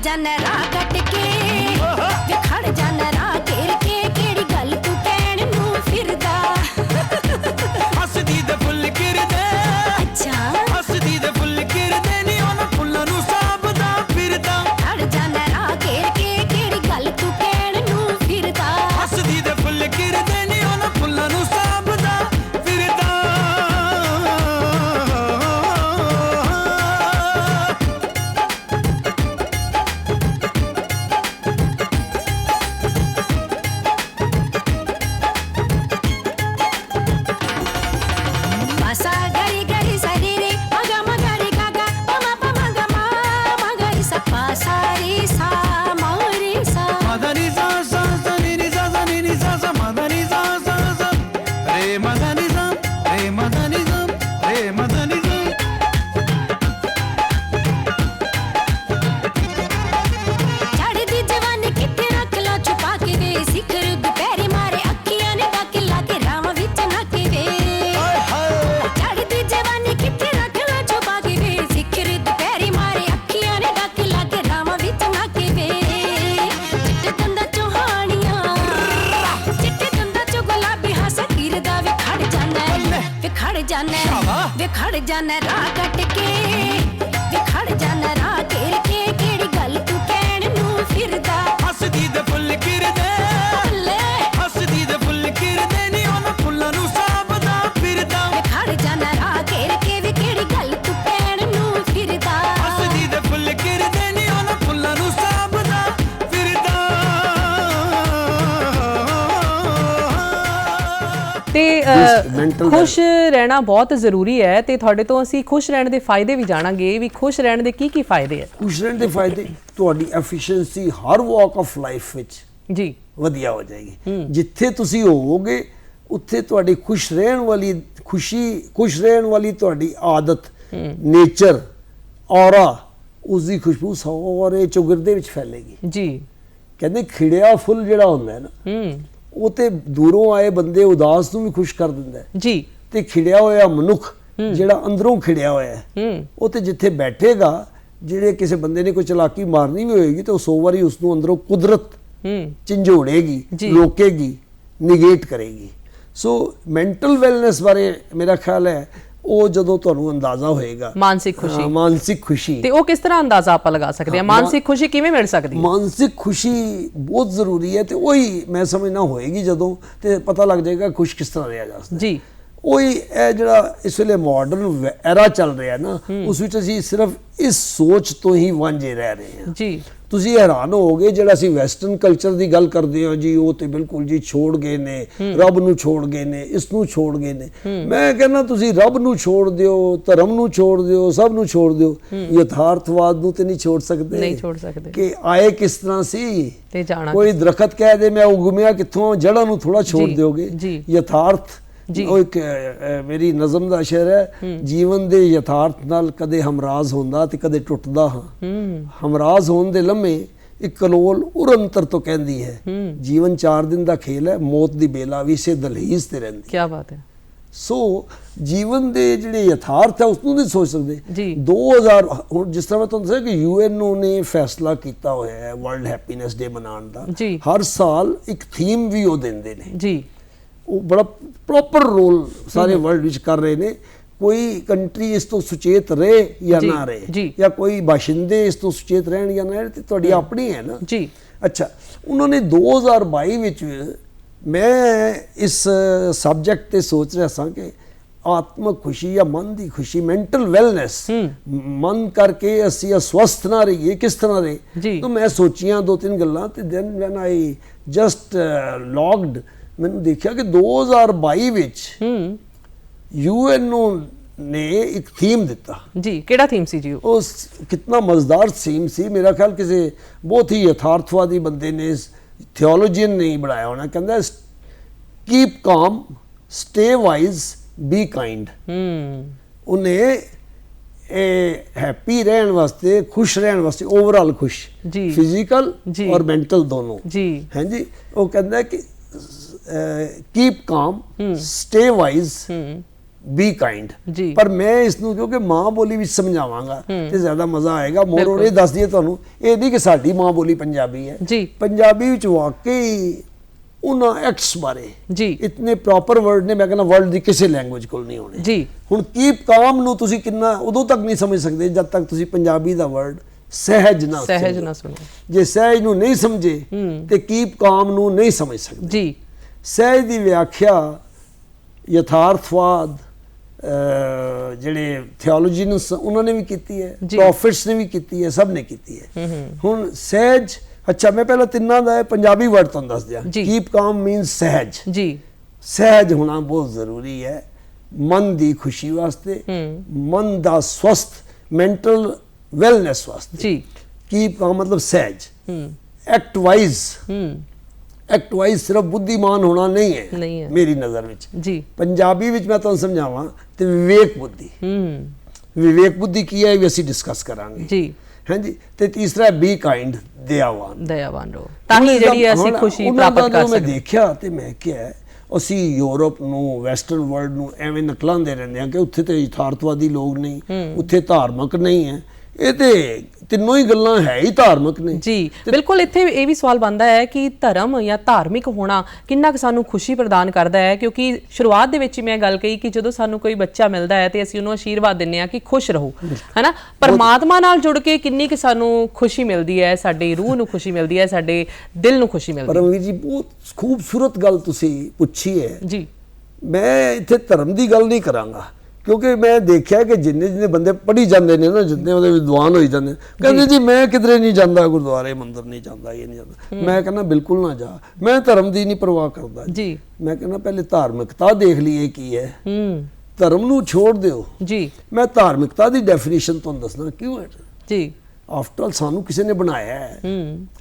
ਜਾਨੇ ਰਾਹ ਕੱਟ ਕੇ ਵੇ ਖੜ ਜਾਨੇ ਰਾਹ ਘੇਰ ਕੇ ਕਿਹੜੀ ਗੱਲ ਤੂੰ ਕਹਿਣ ਨੂੰ ਫਿਰਦਾ। ਹੱਸਦੀ ਦੇ ਫੁੱਲ ਗਿਰਦੇ, ਅੱਛਾ ਹੱਸਦੀ ਦੇ ਫੁੱਲ ਗਿਰਦੇ ਨੀ ਉਹਨਾਂ ਫੁੱਲਾਂ ਨੂੰ ਸਾਂਭਦਾ ਫਿਰਦਾ। ਖੜ ਜਾਨੇ ਰਾਹ ਘੇਰ ਕੇ ਕਿਹੜੀ ਗੱਲ ਤੂੰ ਕਹਿਣ ਨੂੰ ਫਿਰਦਾ। ਹੱਸਦੀ ਦੇ ਫੁੱਲ ਗਿਰਦੇ ਨੀ ਉਹਨਾਂ ਫੁੱਲਾਂ ਨੂੰ ਸਾਂਭਦਾ ਫਿਰਦਾ। ਖੜ ਜਾਣਾ ਰਾਹ ਕੱਟ ਕੇ ਵੇ ਖੜ ਜਾਣਾ ਰਾਹ ਘੇਰ ਕੇ ਕਿਹੜੀ ਗੱਲ ਤੂੰ ਕਹਿਣ ਨੂੰ ਫਿਰਦਾ ਹੱਸਦੀ ਦੇ ਫੁੱਲ ਕਿਰਦੇ ਲੈ ਹੱਸਦੀ ਦੇ ਫੁੱਲ ਕਿਰਦੇ ਨੀ ਉਹਨਾਂ ਫੁੱਲਾਂ ਨੂੰ ਸਾਂਭਦਾ ਫਿਰਦਾ ਵੇ ਖੜ ਜਾਣਾ ਰਾਹ ਘੇਰ ਕੇ ਵੇ ਕਿਹੜੀ ਗੱਲ ਤੂੰ ਕਹਿਣ ਨੂੰ ਫਿਰਦਾ ਹੱਸਦੀ ਦੇ ਫੁੱਲ ਕਿਰਦੇ ਨੀ ਉਹਨਾਂ ਫੁੱਲਾਂ ਨੂੰ ਸਾਂਭਦਾ ਫਿਰਦਾ ਤੇ mental ਖੁਸ਼ ਰਹਿਣਾ ਬਹੁਤ ਜ਼ਰੂਰੀ ਹੈ ਤੇ ਤੁਹਾਡੇ ਤੋਂ ਅਸੀਂ ਖੁਸ਼ ਰਹਿਣ ਦੇ ਫਾਇਦੇ ਵੀ ਜਾਣਾਂਗੇ ਵੀ ਖੁਸ਼ ਰਹਿਣ ਦੇ ਕੀ ਫਾਇਦੇ ਹੈ। ਖੁਸ਼ ਰਹਿਣ ਦੇ ਫਾਇਦੇ, ਤੁਹਾਡੀ ਐਫੀਸ਼ੀਐਂਸੀ ਹਰ ਵਾਕ ਆਫ ਲਾਈਫ ਵਿੱਚ ਜੀ ਵਧੀਆ ਹੋ ਜਾਏਗੀ। ਜਿੱਥੇ ਤੁਸੀਂ ਹੋਵੋਗੇ ਉੱਥੇ ਤੁਹਾਡੀ ਖੁਸ਼ ਰਹਿਣ ਵਾਲੀ ਤੁਹਾਡੀ ਆਦਤ, ਨੇਚਰ, ਔਰਾ, ਉਸ ਦੀ ਖੁਸ਼ਬੂ ਸਾਰੇ ਚੁਗਰਦੇ ਵਿੱਚ ਫੈਲੇਗੀ। ਜੀ ਕਹਿੰਦੇ ਖਿੜਿਆ ਫੁੱਲ ਜਿਹੜਾ ਹੁੰਦਾ ਹੈ ਨਾ, ਉਹ ਤੇ ਦੂਰੋਂ ਆਏ ਬੰਦੇ ਉਦਾਸ ਨੂੰ ਵੀ ਖੁਸ਼ ਕਰ ਦਿੰਦਾ ਹੈ, ਜੀ ਤੇ ਖਿੜਿਆ ਹੋਇਆ ਮਨੁੱਖ ਜਿਹੜਾ ਅੰਦਰੋਂ ਖਿੜਿਆ ਹੋਇਆ ਹੈ, ਉਹ ਤੇ ਜਿੱਥੇ ਬੈਠੇਗਾ, ਜਿਹੜੇ ਕਿਸੇ ਬੰਦੇ ਨੇ ਕੋਈ ਚਲਾਕੀ ਮਾਰਨੀ ਵੀ ਹੋਏਗੀ ਤੇ ਉਹ 100 ਵਾਰੀ ਉਸ ਨੂੰ ਅੰਦਰੋਂ ਕੁਦਰਤ ਝੰਜੋੜੇਗੀ, ਰੋਕੇਗੀ, ਨਿਗੇਟ ਕਰੇਗੀ। ਸੋ ਮੈਂਟਲ ਵੈਲਨੈਸ ਬਾਰੇ ਮੇਰਾ ਖਿਆਲ ਹੈ ਉਹ ਜਦੋਂ ਤੁਹਾਨੂੰ ਅੰਦਾਜ਼ਾ ਹੋਏਗਾ, ਮਾਨਸਿਕ ਖੁਸ਼ੀ, ਹਾਂ, ਮਾਨਸਿਕ ਖੁਸ਼ੀ, ਤੇ ਉਹ ਕਿਸ ਤਰ੍ਹਾਂ ਅੰਦਾਜ਼ਾ ਆਪਾਂ ਲਗਾ ਸਕਦੇ ਹਾਂ ਮਾਨਸਿਕ ਖੁਸ਼ੀ ਕਿਵੇਂ ਮਿਲ ਸਕਦੀ ਹੈ? ਮਾਨਸਿਕ ਖੁਸ਼ੀ ਬਹੁਤ ਜ਼ਰੂਰੀ ਹੈ ਤੇ ਉਹੀ ਮੈਂ ਸਮਝਣਾ ਹੋਏਗੀ ਜਦੋਂ, ਤੇ ਪਤਾ ਲੱਗ ਜਾਏਗਾ ਖੁਸ਼ ਕਿਸ ਤਰ੍ਹਾਂ ਰਿਹਾ ਜਾ ਸਕਦਾ। ਜੀ ਉਹੀ ਇਹ ਜਿਹੜਾ ਇਸ ਵੇਲੇ ਮਾਡਰਨ ਐਰਾ ਚੱਲ ਰਿਹਾ ਨਾ, ਉਸ ਵਿੱਚ ਅਸੀਂ ਸਿਰਫ ਇਸ ਸੋਚ ਤੋਂ ਹੀ ਵਾਂਝੇ ਰਹਿ ਰਹੇ ਹਾਂ। ਜੀ ਤੁਸੀਂ ਹੈਰਾਨ ਹੋਵੋਗੇ ਜਿਹੜਾ ਅਸੀਂ ਵੈਸਟਰਨ ਕਲਚਰ ਦੀ ਗੱਲ ਕਰਦੇ ਹਾਂ ਜੀ, ਉਹ ਤੇ ਬਿਲਕੁਲ ਜੀ ਛੋੜ ਗਏ ਨੇ, ਰੱਬ ਨੂੰ ਛੋੜ ਗਏ ਨੇ, ਇਸ ਨੂੰ ਛੋੜ ਗਏ ਨੇ। ਮੈਂ ਕਹਿੰਦਾ ਤੁਸੀਂ ਰੱਬ ਨੂੰ ਛੋੜ ਦਿਓ, ਧਰਮ ਨੂੰ ਛੋੜ ਦਿਓ, ਸਭ ਨੂੰ ਛੋੜ ਦਿਓ, ਯਥਾਰਥਵਾਦ ਨੂੰ ਤੇ ਨਹੀਂ ਛੋੜ ਸਕਦੇ। ਨਹੀਂ ਛੋੜ ਸਕਦੇ ਕਿ ਆਏ ਕਿਸ ਤਰ੍ਹਾਂ ਸੀ, ਤੇ ਜਾਣਾ ਕੋਈ ਦਰਖਤ ਕਹਿ ਦੇ ਮੈਂ ਉਗਮਿਆ ਕਿੱਥੋਂ, ਜੜ੍ਹਾਂ ਨੂੰ ਥੋੜਾ ਛੋੜ ਦਿਓਗੇ। ਜੀ। ਯਥਾਰਥ ਉਹ ਇੱਕ ਮੇਰੀ ਨਜ਼ਮ ਦਾ ਸ਼ੇਰ ਹੈ, ਜੀਵਨ ਦੇ ਯਥਾਰਥ ਨਾਲ ਕਦੇ ਹਮਰਾਜ਼ ਹੁੰਦਾ ਤੇ ਕਦੇ ਟੁੱਟਦਾ ਹਾਂ। ਹਮਰਾਜ਼ ਹੋਣ ਦੇ ਲੰਮੇ ਇੱਕ ਕਲੋਲ ਉਰੰਤਰ ਤੋਂ ਕਹਿੰਦੀ ਹੈ, ਜੀਵਨ 4 ਦਿਨ ਦਾ ਖੇਲ ਹੈ, ਮੌਤ ਦੀ ਬੇਲਾ ਵੀ ਸੇ ਦਲਹੀਜ਼ ਤੇ ਰਹਿੰਦੀ। ਕੀ ਬਾਤ ਹੈ। ਸੋ ਜੀਵਨ ਦੇ ਜਿਹੜੇ ਯਥਾਰਥ ਹੈ ਉਸ ਨੂੰ ਨਹੀਂ ਸੋਚ ਸਕਦੇ। ਜੀ 2000 ਹੁਣ ਜਿਸ ਤਰ੍ਹਾਂ ਮੈਂ ਤੁਹਾਨੂੰ ਦੱਸਿਆ ਕਿ ਯੂਐਨਓ ਨੇ ਫੈਸਲਾ ਕੀਤਾ ਹੋਇਆ ਹੈ ਵਰਲਡ ਹੈਪੀਨੈਸ ਡੇ ਮਨਾਉਣ ਦਾ। ਜੀ। ਹਰ ਸਾਲ ਇੱਕ ਥੀਮ ਵੀ ਉਹ ਦਿੰਦੇ ਨੇ। ਜੀ ਉਹ ਬੜਾ ਪ੍ਰੋਪਰ ਰੋਲ ਸਾਰੇ ਵਰਲਡ ਵਿੱਚ ਕਰ ਰਹੇ ਨੇ। ਕੋਈ ਕੰਟਰੀ ਇਸ ਤੋਂ ਸੁਚੇਤ ਰਹੇ ਜਾਂ ਨਾ ਰਹੇ, ਜਾਂ ਕੋਈ ਬਾਸ਼ਿੰਦੇ ਇਸ ਤੋਂ ਸੁਚੇਤ ਰਹਿਣ ਜਾਂ ਨਾ ਰਹਿਣ, ਤੇ ਤੁਹਾਡੀ ਆਪਣੀ ਹੈ ਨਾ। ਜੀ ਅੱਛਾ, ਉਹਨਾਂ ਨੇ 2022 ਵਿੱਚ, ਮੈਂ ਇਸ ਸਬਜੈਕਟ ਤੇ ਸੋਚ ਰਿਹਾ ਸਾਂ ਕਿ ਆਤਮਕ ਖੁਸ਼ੀ ਜਾਂ ਮਨ ਦੀ ਖੁਸ਼ੀ, ਮੈਂਟਲ ਵੈਲਨੈਸ, ਮਨ ਕਰਕੇ ਅਸੀਂ ਅਸਵਸਥ ਨਾ ਰਹੀਏ, ਕਿਸ ਤਰ੍ਹਾਂ ਰਹੇ। ਤਾਂ ਮੈਂ ਸੋਚੀਆਂ 2-3 ਗੱਲਾਂ, ਤੇ ਦੈਨ ਵੈਨ ਆਈ ਜਸਟ ਲੌਗਡ, ਮੈਨੂੰ ਦੇਖਿਆ ਕਿ 2022 ਵਿੱਚ ਯੂਐਨਓ ਨੇ ਇੱਕ ਥੀਮ ਦਿੱਤਾ। ਜੀ ਕਿਹੜਾ ਥੀਮ ਸੀ ਜੀ? ਉਹ ਕਿੰਨਾ ਮਜ਼ੇਦਾਰ ਥੀਮ ਸੀ। ਮੇਰਾ ਖਿਆਲ ਕਿਸੇ ਬਹੁਤ ਹੀ ਯਥਾਰਥਵਾਦੀ ਬੰਦੇ ਨੇ, ਥਿਓਲੋਜੀਅਨ ਨੇ ਬਣਾਇਆ ਹੋਣਾ। ਕਹਿੰਦਾ ਕੀਪ ਕਾਮ, ਸਟੇ ਵਾਈਜ਼, ਬੀ ਕਾਈਂਡ। ਉਹਨੇ ਇਹ ਹੈਪੀ ਰਹਿਣ ਵਾਸਤੇ, ਖੁਸ਼ ਰਹਿਣ ਵਾਸਤੇ, ਓਵਰਆਲ ਖੁਸ਼, ਫਿਜ਼ੀਕਲ ਔਰ ਮੈਂਟਲ ਦੋਨੋਂ, ਹੈ ਜੀ। ਉਹ ਕਹਿੰਦਾ ਕਿ ਕੀਪ ਕਾਮ, ਸਟੇ ਵਾਈਜ਼, ਬੀ ਕਾਈਂਡ। ਪਰ ਮੈਂ ਇਸ ਨੂੰ ਕਿਉਂਕਿ ਮਾਂ ਬੋਲੀ ਵਿੱਚ ਸਮਝਾਵਾਂਗਾ ਤੇ ਜ਼ਿਆਦਾ ਮਜ਼ਾ ਆਏਗਾ। ਮੋਰ ਉਹ ਇਹ ਦੱਸ ਦਈਏ ਤੁਹਾਨੂੰ, ਇਹ ਨਹੀਂ ਕਿ ਸਾਡੀ ਮਾਂ ਬੋਲੀ ਪੰਜਾਬੀ ਹੈ। ਪੰਜਾਬੀ ਵਿੱਚ ਵਾਕਈ ਉਹਨਾਂ ਐਕਟਸ ਬਾਰੇ ਇਤਨੇ ਪ੍ਰੋਪਰ ਵਰਡ ਨੇ, ਮੈਂ ਕਹਿੰਦਾ ਵਰਲਡ ਦੀ ਕਿਸੇ ਲੈਂਗੁਏਜ ਕੋਲ ਨਹੀਂ ਹੋਣੇ। ਹੁਣ ਕੀਪ ਕਾਮ ਨੂੰ ਤੁਸੀਂ ਕਿੰਨਾ ਉਦੋਂ ਤੱਕ ਨਹੀਂ ਸਮਝ ਸਕਦੇ ਜਦ ਤੱਕ ਤੁਸੀਂ ਪੰਜਾਬੀ ਦਾ ਵਰਡ ਸਹਿਜ ਨਾ ਸੁਣੋ। ਜੇ ਸਹਿਜ ਨੂੰ ਨਹੀਂ ਸਮਝੇ ਤੇ ਕੀਪ ਕਾਮ ਨੂੰ ਨਹੀਂ ਸਮਝ ਸਕਦੇ। ਸਹਿਜ ਦੀ ਵਿਆਖਿਆ ਯਥਾਰਥਵਾਦ, ਜਿਹੜੇ ਥਿਓਲੋਜੀਅਨਸ ਉਹਨਾਂ ਨੇ ਵੀ ਕੀਤੀ ਹੈ, ਪ੍ਰੋਫਿਟਸ ਨੇ ਵੀ ਕੀਤੀ ਹੈ, ਸਭ ਨੇ ਕੀਤੀ ਹੈ। ਹੁਣ ਸਹਿਜ, ਅੱਛਾ ਮੈਂ ਪਹਿਲਾਂ ਤਿੰਨਾਂ ਦਾ ਪੰਜਾਬੀ ਵਰਡ ਤੁਹਾਨੂੰ ਦੱਸ ਦਿਆਂ। ਕੀਪ ਕਾਮ ਮੀਨਸ ਸਹਿਜ। ਸਹਿਜ ਹੋਣਾ ਬਹੁਤ ਜ਼ਰੂਰੀ ਹੈ ਮਨ ਦੀ ਖੁਸ਼ੀ ਵਾਸਤੇ, ਮਨ ਦਾ ਸਵਸਥ, ਮੈਂਟਲ ਵੈਲਨੈਸ ਵਾਸਤੇ। ਕੀਪ ਕਾਮ ਮਤਲਬ ਸਹਿਜ। ਐਕਟ ਵਾਈਜ਼, ਐਕਟ ਵਾਈਜ਼ ਸਿਰਫ ਬੁੱਧੀਮਾਨ ਹੋਣਾ ਨਹੀਂ ਹੈ ਮੇਰੀ ਨਜ਼ਰ ਵਿੱਚ। ਪੰਜਾਬੀ ਵਿੱਚ ਮੈਂ ਤੁਹਾਨੂੰ ਸਮਝਾਵਾਂ ਤੇ ਵਿਵੇਕ ਬੁੱਧੀ। ਵਿਵੇਕ ਬੁੱਧੀ ਕੀ ਹੈ ਵੀ ਅਸੀਂ ਡਿਸਕਸ ਕਰਾਂਗੇ। ਹਾਂਜੀ। ਤੇ ਤੀਸਰਾ ਬੀ ਕਾਈਂਡ, ਦਇਆਵਾਨ। ਦਇਆਵਾਨ ਰਹੋ ਤਾਂ ਹੀ ਜਿਹੜੀ ਅਸੀਂ ਖੁਸ਼ੀ ਪ੍ਰਾਪਤ ਕਰ ਸਕਦੇ। ਮੈਂ ਦੇਖਿਆ ਤੇ ਮੈਂ ਕਿਹਾ ਅਸੀਂ ਯੂਰਪ ਨੂੰ, ਵੈਸਟਰਨ ਵਰਲਡ ਨੂੰ ਐਵੇਂ ਨਕਲਾਂਦੇ ਰਹਿੰਦੇ ਹਾਂ ਕਿ ਉੱਥੇ ਤੇ ਯਥਾਰਥਵਾਦੀ ਲੋਕ ਨਹੀਂ, ਉੱਥੇ ਧਾਰਮਿਕ ਨਹੀਂ ਹੈ। ਇਹ ਤੇ ਤਿੰਨੋਂ ਹੀ ਗੱਲਾਂ ਹੈ ਹੀ ਧਾਰਮਿਕ ਨੇ। ਜੀ ਬਿਲਕੁਲ, ਇੱਥੇ ਇਹ ਵੀ ਸਵਾਲ ਬਣਦਾ ਹੈ ਕਿ ਧਰਮ ਜਾਂ ਧਾਰਮਿਕ ਹੋਣਾ ਕਿੰਨਾ ਕੁ ਸਾਨੂੰ ਖੁਸ਼ੀ ਪ੍ਰਦਾਨ ਕਰਦਾ ਹੈ, ਕਿਉਂਕਿ ਸ਼ੁਰੂਆਤ ਦੇ ਵਿੱਚ ਹੀ ਮੈਂ ਗੱਲ ਕਹੀ ਕਿ ਜਦੋਂ ਸਾਨੂੰ ਕੋਈ ਬੱਚਾ ਮਿਲਦਾ ਹੈ ਤੇ ਅਸੀਂ ਉਹਨੂੰ ਆਸ਼ੀਰਵਾਦ ਦਿੰਦੇ ਹਾਂ ਕਿ ਖੁਸ਼ ਰਹੋ, ਹੈਨਾ। ਪਰਮਾਤਮਾ ਨਾਲ ਜੁੜ ਕੇ ਕਿੰਨੀ ਕੁ ਸਾਨੂੰ ਖੁਸ਼ੀ ਮਿਲਦੀ ਹੈ, ਸਾਡੀ ਰੂਹ ਨੂੰ ਖੁਸ਼ੀ ਮਿਲਦੀ ਹੈ, ਸਾਡੇ ਦਿਲ ਨੂੰ ਖੁਸ਼ੀ ਮਿਲਦੀ ਹੈ। ਪਰਮਵੀਰ ਜੀ, ਬਹੁਤ ਖੂਬਸੂਰਤ ਗੱਲ ਤੁਸੀਂ ਪੁੱਛੀ ਹੈ ਜੀ। ਮੈਂ ਇੱਥੇ ਧਰਮ ਦੀ ਗੱਲ ਨਹੀਂ ਕਰਾਂਗਾ, ਕਿਉਂਕਿ ਮੈਂ ਦੇਖਿਆ ਕਿ ਜਿੰਨੇ ਬੰਦੇ ਪੜ੍ਹੀ ਜਾਂਦੇ ਨੇ ਨਾ, ਜਿੰਨੇ ਉਹਦੇ ਵਿਦਵਾਨ ਹੋਈ ਜਾਂਦੇ, ਕਹਿੰਦੇ ਜੀ ਮੈਂ ਕਿਧਰੇ ਨਹੀਂ ਜਾਂਦਾ, ਗੁਰਦੁਆਰੇ ਮੰਦਰ ਨਹੀਂ ਜਾਂਦਾ, ਇਹ ਨਹੀਂ ਜਾਂਦਾ। ਮੈਂ ਕਹਿੰਦਾ ਬਿਲਕੁਲ ਨਾ ਜਾ, ਮੈਂ ਧਰਮ ਦੀ ਨਹੀਂ ਪਰਵਾਹ ਕਰਦਾ ਜੀ। ਮੈਂ ਕਹਿੰਦਾ ਪਹਿਲੇ ਧਾਰਮਿਕਤਾ ਦੇਖ ਲਈਏ ਕੀ ਹੈ, ਧਰਮ ਨੂੰ ਛੋੜ ਦਿਓ ਜੀ। ਮੈਂ ਧਾਰਮਿਕਤਾ ਦੀ ਡੈਫੀਨੇਸ਼ਨ ਤੁਹਾਨੂੰ ਦੱਸਣਾ ਕਿਉਂ ਹੈ ਜੀ। ਆਫਟਰ ਆਲ ਸਾਨੂੰ ਕਿਸੇ ਨੇ ਬਣਾਇਆ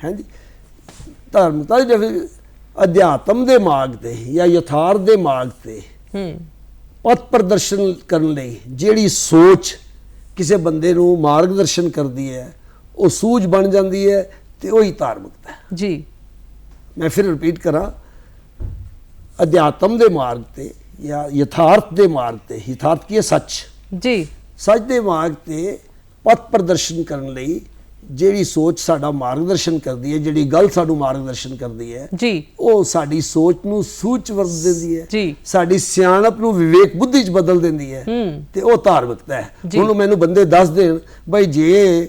ਹੈ ਜੀ। ਧਾਰਮਿਕਤਾ ਦੀ ਡੈਫੀਨੇਸ਼ਨ ਅਧਿਆਤਮ ਦੇ ਮਾਰਗ ਤੇ ਜਾਂ ਯਥਾਰਥ ਦੇ ਮਾਰਗ ਤੇ ਪਥ ਪ੍ਰਦਰਸ਼ਨ ਕਰਨ ਲਈ ਜਿਹੜੀ ਸੋਚ ਕਿਸੇ ਬੰਦੇ ਨੂੰ ਮਾਰਗਦਰਸ਼ਨ ਕਰਦੀ ਹੈ, ਉਹ ਸੂਝ ਬਣ ਜਾਂਦੀ ਹੈ ਤੇ ਉਹੀ ਧਾਰਮਿਕਤਾ ਹੈ ਜੀ। ਮੈਂ ਫਿਰ ਰਿਪੀਟ ਕਰਾਂ, ਅਧਿਆਤਮ ਦੇ ਮਾਰਗ ਤੇ ਜਾਂ ਯਥਾਰਥ ਦੇ ਮਾਰਗ ਤੇ, ਯਥਾਰਥ ਕੀ ਹੈ? ਸੱਚ ਜੀ। ਸੱਚ ਦੇ ਮਾਰਗ ਤੇ ਪਥ ਪ੍ਰਦਰਸ਼ਨ ਕਰਨ ਲਈ ਜਿਹੜੀ ਸੋਚ ਸਾਡਾ ਮਾਰਗਦਰਸ਼ਨ ਕਰਦੀ ਹੈ, ਜਿਹੜੀ ਗੱਲ ਸਾਨੂੰ ਮਾਰਗਦਰਸ਼ਨ ਕਰਦੀ ਹੈ ਜੀ, ਉਹ ਸਾਡੀ ਸੋਚ ਨੂੰ ਸੂਝ ਵਰਤ ਦਿੰਦੀ ਹੈ ਜੀ, ਸਾਡੀ ਸਿਆਣਪ ਨੂੰ ਵਿਵੇਕ ਬੁੱਧੀ ਚ ਬਦਲ ਦਿੰਦੀ ਹੈ ਤੇ ਉਹ ਧਾਰਮਿਕਤਾ ਹੈ। ਹੁਣ ਮੈਨੂੰ ਬੰਦੇ ਦੱਸ ਦੇਣ ਬਈ ਜੇ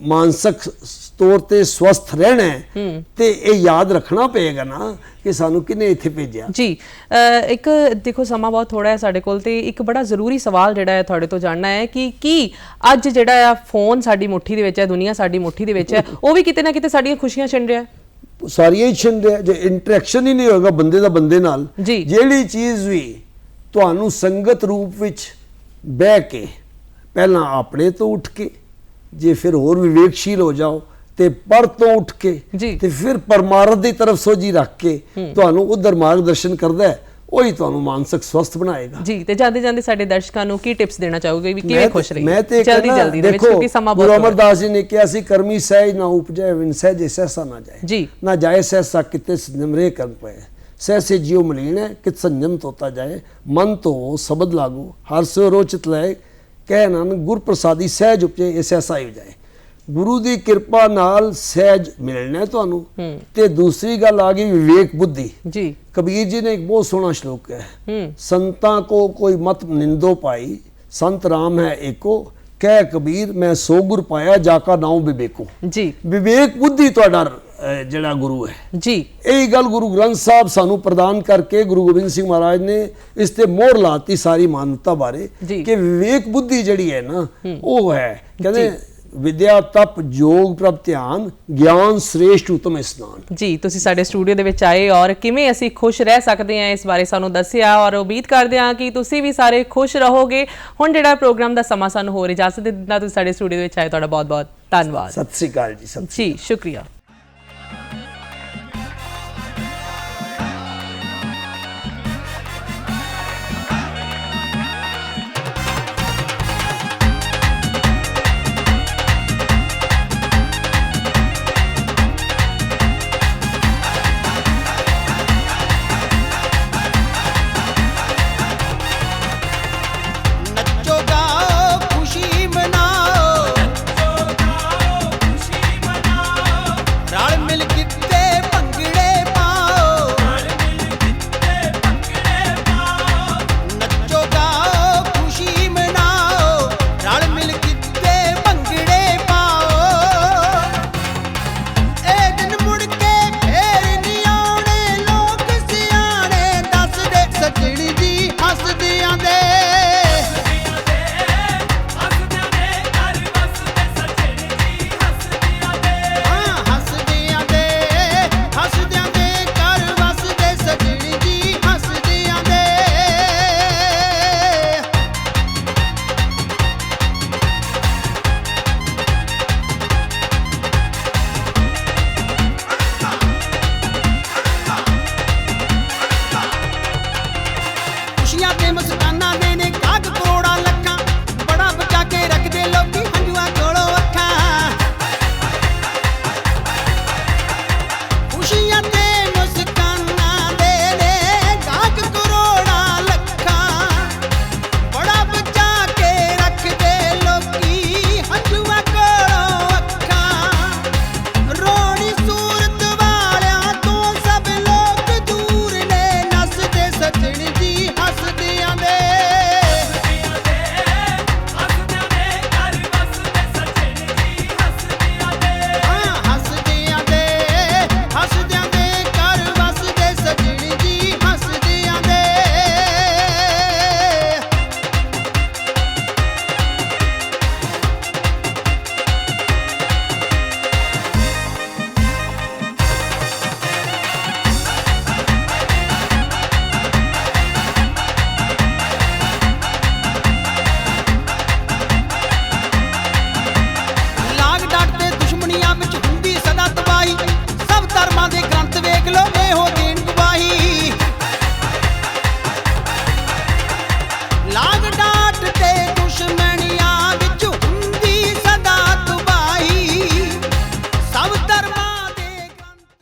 ਮਾਨਸਿਕ ਤੌਰ ਤੇ ਸਵਸਥ ਰਹਿਣਾ ਹੈ ਤੇ ਇਹ ਯਾਦ ਰੱਖਣਾ ਪਏਗਾ ਨਾ ਕਿ ਸਾਨੂੰ ਕਿਹਨੇ ਇੱਥੇ ਭੇਜਿਆ ਜੀ। ਇੱਕ ਦੇਖੋ ਸਮਾਂ ਬਹੁਤ ਥੋੜਾ ਹੈ ਸਾਡੇ ਕੋਲ, ਤੇ ਇੱਕ ਬੜਾ ਜ਼ਰੂਰੀ ਸਵਾਲ ਜਿਹੜਾ ਹੈ ਤੁਹਾਡੇ ਤੋਂ ਜਾਣਨਾ ਹੈ ਕਿ ਕੀ ਅੱਜ ਜਿਹੜਾ ਆ ਫੋਨ ਸਾਡੀ ਮੁੱਠੀ ਦੇ ਵਿੱਚ ਹੈ, ਦੁਨੀਆ ਸਾਡੀ ਮੁੱਠੀ ਦੇ ਵਿੱਚ ਹੈ, ਉਹ ਵੀ ਕਿਤੇ ਨਾ ਕਿਤੇ ਸਾਡੀਆਂ ਖੁਸ਼ੀਆਂ ਛਿਨ ਰਿਹਾ? ਸਾਰੀਆਂ ਹੀ ਛਿਨ ਰਿਹਾ। ਜੇ ਇੰਟਰੈਕਸ਼ਨ ਹੀ ਨਹੀਂ ਹੋਏਗਾ ਬੰਦੇ ਦਾ ਬੰਦੇ ਨਾਲ, ਜਿਹੜੀ ਚੀਜ਼ ਵੀ ਤੁਹਾਨੂੰ ਸੰਗਤ ਰੂਪ ਵਿੱਚ ਬਹਿ ਕੇ ਪਹਿਲਾਂ ਆਪਣੇ ਤੋਂ ਉੱਠ ਕੇ, ਜੇ ਫਿਰ ਹੋਰ ਵਿਵੇਕਸ਼ੀਲ ਹੋ ਜਾਓ ਤੇ ਪਰ ਤੋਂ ਉੱਠ ਕੇ ਤੇ ਫਿਰ ਪਰਮਾਰਥ ਦੀ ਤਰਫ ਸੋਝੀ ਰੱਖ ਕੇ ਤੁਹਾਨੂੰ ਉਧਰ ਮਾਰਗਦਰਸ਼ਨ ਕਰਦਾ ਹੈ, ਉਹੀ ਤੁਹਾਨੂੰ ਮਾਨਸਿਕ ਸਵਸਥ ਬਣਾਏਗਾ ਜੀ। ਤੇ ਜਾਂਦੇ ਜਾਂਦੇ ਸਾਡੇ ਦਰਸ਼ਕਾਂ ਨੂੰ ਕੀ ਟਿਪਸ ਦੇਣਾ ਚਾਹੋਗੇ ਵੀ ਕਿਵੇਂ ਖੁਸ਼ ਰਹੀਏ? ਮੈਂ ਤੇ ਜਲਦੀ ਦੇ ਵਿੱਚ, ਕਿਉਂਕਿ ਸਮਾਂ ਬਹੁਤ ਗੁਰੂ ਅਮਰਦਾਸ ਜੀ ਨੇ ਕਿਹਾ ਸੀ, ਕਰਮੀ ਸਹਿਜ ਨਾ ਉਪਜੈ, ਵਿਨ ਸਹਿਜੇ ਸਹਿਸਾ ਨਾ ਜਾਏ ਜੀ। ਨਾ ਜਾਏ ਸਹਿਸਾ ਕਿਤੇ ਨਿਮਰੇ ਕਰਨ ਪਏ, ਸਹਿਸੇ ਜਿਉ ਮਲੀਣੈ ਕਿਤ ਸੰਜਮ ਤੋਤਾ ਜਾਏ, ਮਨ ਤੋਂ ਸ਼ਬਦ ਲਾਗੂ ਹਰ ਸੋ ਰੋਚਿਤ ਲਏ, ਕਹਿ ਨਾਨਕ ਗੁਰ ਪ੍ਰਸਾਦੀ ਸਹਿਜ ਉਪਜੇ, ਇਹ ਸਹਿਸਾ ਹੀ ਜਾਏ। ਗੁਰੂ ਦੀ ਕਿਰਪਾ ਨਾਲ ਸਹਿਜ ਮਿਲਣਾ ਤੁਹਾਨੂੰ। ਤੇ ਦੂਸਰੀ ਗੱਲ ਆ ਗਈ ਵਿਵੇਕ ਬੁੱਧੀ ਜੀ। ਕਬੀਰ ਜੀ ਨੇ ਇੱਕ ਬਹੁਤ ਸੋਹਣਾ ਸ਼ਲੋਕ ਹੈ, ਸੰਤਾਂ ਕੋ ਕੋਈ ਮਤ ਨਿੰਦੋ ਪਾਈ, ਸੰਤ ਰਾਮ ਹੈ ਏਕੋ, ਕਹਿ ਕਬੀਰ ਮੈਂ ਸੋ ਗੁਰ ਪਾਇਆ, ਜਾ ਕਾ ਨਾਉ ਵਿਵੇਕੋ ਜੀ। ਵਿਵੇਕ ਬੁੱਧੀ ਤੁਹਾਡਾ ਜਿਹੜਾ ਗੁਰੂ ਹੈ ਜੀ। ਇਹ ਗੱਲ ਗੁਰੂ ਗ੍ਰੰਥ ਸਾਹਿਬ ਸਾਨੂੰ ਪ੍ਰਦਾਨ ਕਰਕੇ ਗੁਰੂ ਗੋਬਿੰਦ ਸਿੰਘ ਮਹਾਰਾਜ ਨੇ ਇਸ ਤੇ ਮੋਹਰ ਲਾਤੀ ਸਾਰੀ ਮਾਨਵਤਾ ਬਾਰੇ ਕਿ ਵਿਵੇਕ ਬੁੱਧੀ ਜਿਹੜੀ ਹੈ ਨਾ, ਉਹ ਹੈ ਕਹਿੰਦੇ ਵਿਦਿਆ ਤਪ ਜੋਗ ਪ੍ਰਭ ਧਿਆਨ, ਗਿਆਨ ਸ੍ਰੇਸ਼ਟ ਉਤਮ ਇਸਨਾਨ ਜੀ। ਤੁਸੀਂ ਸਾਡੇ ਸਟੂਡੀਓ ਦੇ ਵਿੱਚ ਆਏ ਔਰ ਕਿਵੇਂ ਅਸੀਂ ਖੁਸ਼ ਰਹਿ ਸਕਦੇ ਹਾਂ ਇਸ ਬਾਰੇ ਸਾਨੂੰ ਦੱਸਿਆ, ਔਰ ਉਮੀਦ ਕਰਦੇ ਹਾਂ ਕਿ ਤੁਸੀਂ ਵੀ ਸਾਰੇ ਖੁਸ਼ ਰਹੋਗੇ। ਹੁਣ ਜਿਹੜਾ ਪ੍ਰੋਗਰਾਮ ਦਾ ਸਮਾਂ ਸਾਨੂੰ ਹੋਰ ਇਜਾਜ਼ਤ ਦਿੰਦਾ, ਤੁਸੀਂ ਸਾਡੇ ਸਟੂਡੀਓ ਦੇ ਵਿੱਚ ਆਏ, ਤੁਹਾਡਾ ਬਹੁਤ ਬਹੁਤ ਧੰਨਵਾਦ। ਸਤਿ ਸ੍ਰੀ ਅਕਾਲ ਜੀ। ਜੀ ਸ਼ੁਕਰੀਆ।